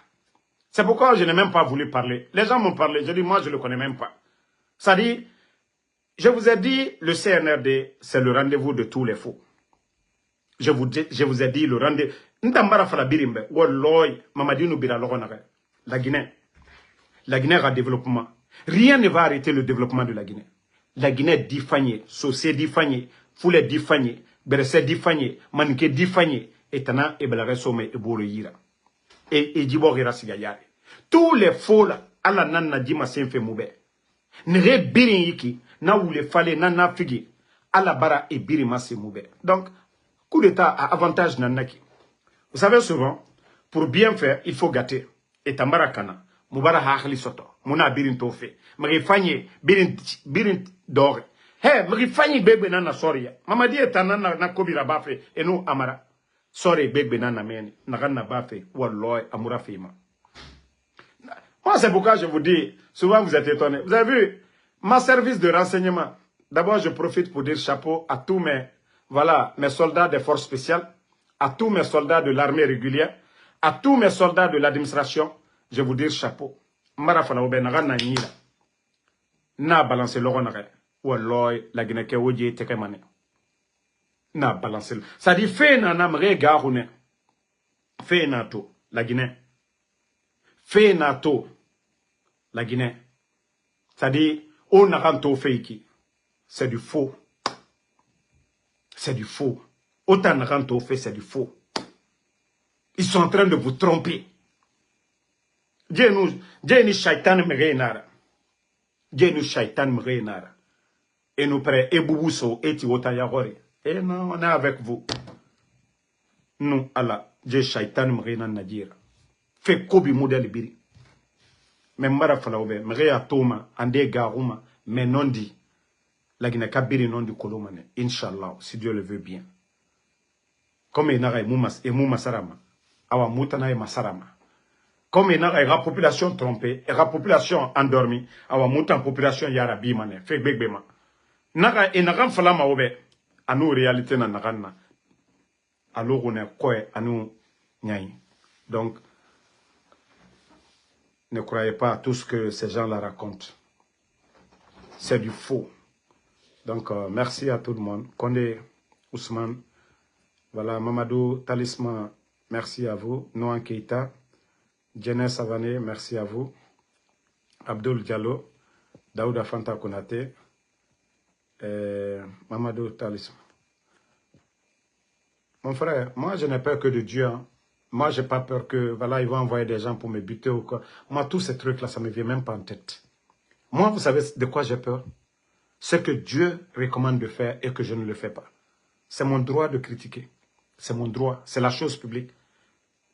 C'est pourquoi je n'ai même pas voulu parler. Les gens m'ont parlé, je dis, moi, je ne le connais même pas. Ça dit, je vous ai dit, le CNRD, c'est le rendez-vous de tous les faux. Je vous ai dit, le rendez-vous. La Guinée a développement. Rien ne va arrêter le développement de la Guinée. La Guinée diffagné, Sosé diffagné, Foulé diffagné, Beressé diffagné, Manike diffagné, Etana et Belaressome et Bouroyira. Et Djiborira Sigayare. Tous les faux là, Allah n'a dit ma s'en fait moube. Nere birin yiki, na ou le fallait, na figi, Allah bara et birima se moube. Donc, coup d'état a avantage nanaki. Vous savez souvent, pour bien faire, il faut gâter. Et Tambarakana. Mubara hakhli soto. Muna birin tofe. Mari fanye birin dore. He, mari fanye bebe nana soria. Mama di etanana na kobira bafe. Enu amara. Sori bebe nana meni. Nagana bafe. Walloy amura fima. Moi, c'est pourquoi je vous dis, souvent vous êtes étonnés. Vous avez vu, ma service de renseignement, d'abord je profite pour dire chapeau à tous mes, voilà, mes soldats des forces spéciales, à tous mes soldats de l'armée régulière, à tous mes soldats de l'administration, je vous dis chapeau. Marafana oube na nyila. Na balancé l'oro nare. Walloy, la Guinée ke oje teke mane. Na balancé. Ça dit, fait na namre garoune. Fait na to, la Guinée. Fait na to, la Guinée. Ça dit, on n'a rien to fait qui. C'est du faux. C'est du faux. Autant n'a rien to fait, c'est du faux. Ils sont en train de vous tromper. Dieu nous shaitan me rénara. Dieu nous shaitan me rénara. Et nous prêts, et boubousso, et tiwotayagore. Et non, on est avec vous. Nous, Allah, Dieu shaitan me rénara nadira. Fait kobi modèle biri. Mais mara falaoube, me réa toma, ande garuma, mais non dit. La Guinée kabiri non du kolomane. Inch'Allah, si Dieu le veut bien. Comme il n'a et mou masarama. Awa moutana et masarama. Comme il n'a la population trompée, et la population endormie, awa moutan population yarabi mane, fait begbema. Naga et nagan falama oube, à nous réalité na nagana. Alors on est quoi à nous nyai. Donc, ne croyez pas à tout ce que ces gens-là racontent. C'est du faux. Donc, merci à tout le monde. Kondé, Ousmane, voilà, Mamadou, Talisman, merci à vous. Noan Keita, Djené Savané, merci à vous. Abdul Diallo, Daouda Fanta Konate, Mamadou Talisman. Mon frère, moi je n'ai peur que de Dieu. Hein. Moi je n'ai pas peur que, voilà, ils vont envoyer des gens pour me buter ou quoi. Moi tous ces trucs-là, ça ne me vient même pas en tête. Moi, vous savez de quoi j'ai peur? Ce que Dieu recommande de faire et que je ne le fais pas. C'est mon droit de critiquer. C'est mon droit. C'est la chose publique.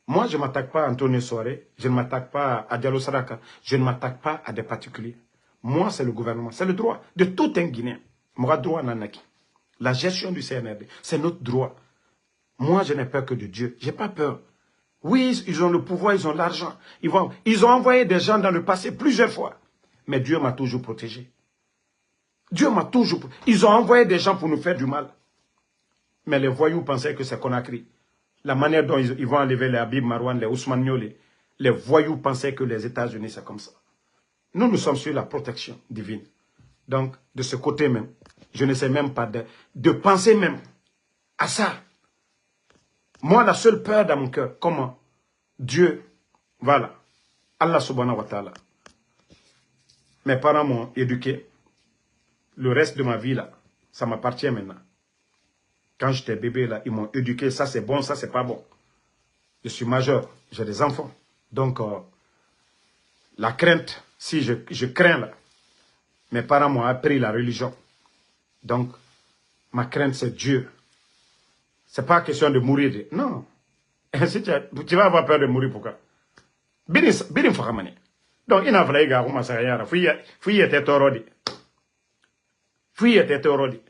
Moi, je ne m'attaque pas à Antonio Soare. Je ne m'attaque pas à Diallo Saraka. Je ne m'attaque pas à des particuliers. Moi, c'est le gouvernement. C'est le droit de tout un Guinéen. Moi, droit Nanaki. La gestion du CNRD, c'est notre droit. Moi, je n'ai peur que de Dieu. Je n'ai pas peur. Oui, ils ont le pouvoir, ils ont l'argent. Ils ont envoyé des gens dans le passé plusieurs fois. Mais Dieu m'a toujours protégé. Dieu m'a toujours... Ils ont envoyé des gens pour nous faire du mal. Mais les voyous pensaient que c'est Conakry. La manière dont ils vont enlever les Habib Marouane, les Ousmane Niolé, les voyous pensaient que les États-Unis, c'est comme ça. Nous, nous sommes sur la protection divine. Donc, de ce côté même, je ne sais même pas de penser même à ça. Moi, la seule peur dans mon cœur, comment Dieu, voilà, Allah subhanahu wa ta'ala. Mes parents m'ont éduqué. Le reste de ma vie, là, ça m'appartient maintenant. Quand j'étais bébé, là, ils m'ont éduqué. Ça, c'est bon, ça, c'est pas bon. Je suis majeur, j'ai des enfants. Donc, la crainte, si je crains, là, mes parents m'ont appris la religion. Donc, ma crainte, c'est Dieu. C'est pas question de mourir. Non. Si tu vas avoir peur de mourir, pourquoi? Birin Fakamane. Donc, il n'a pas de comment ça y Fouille était torodi. Fouille était torodi.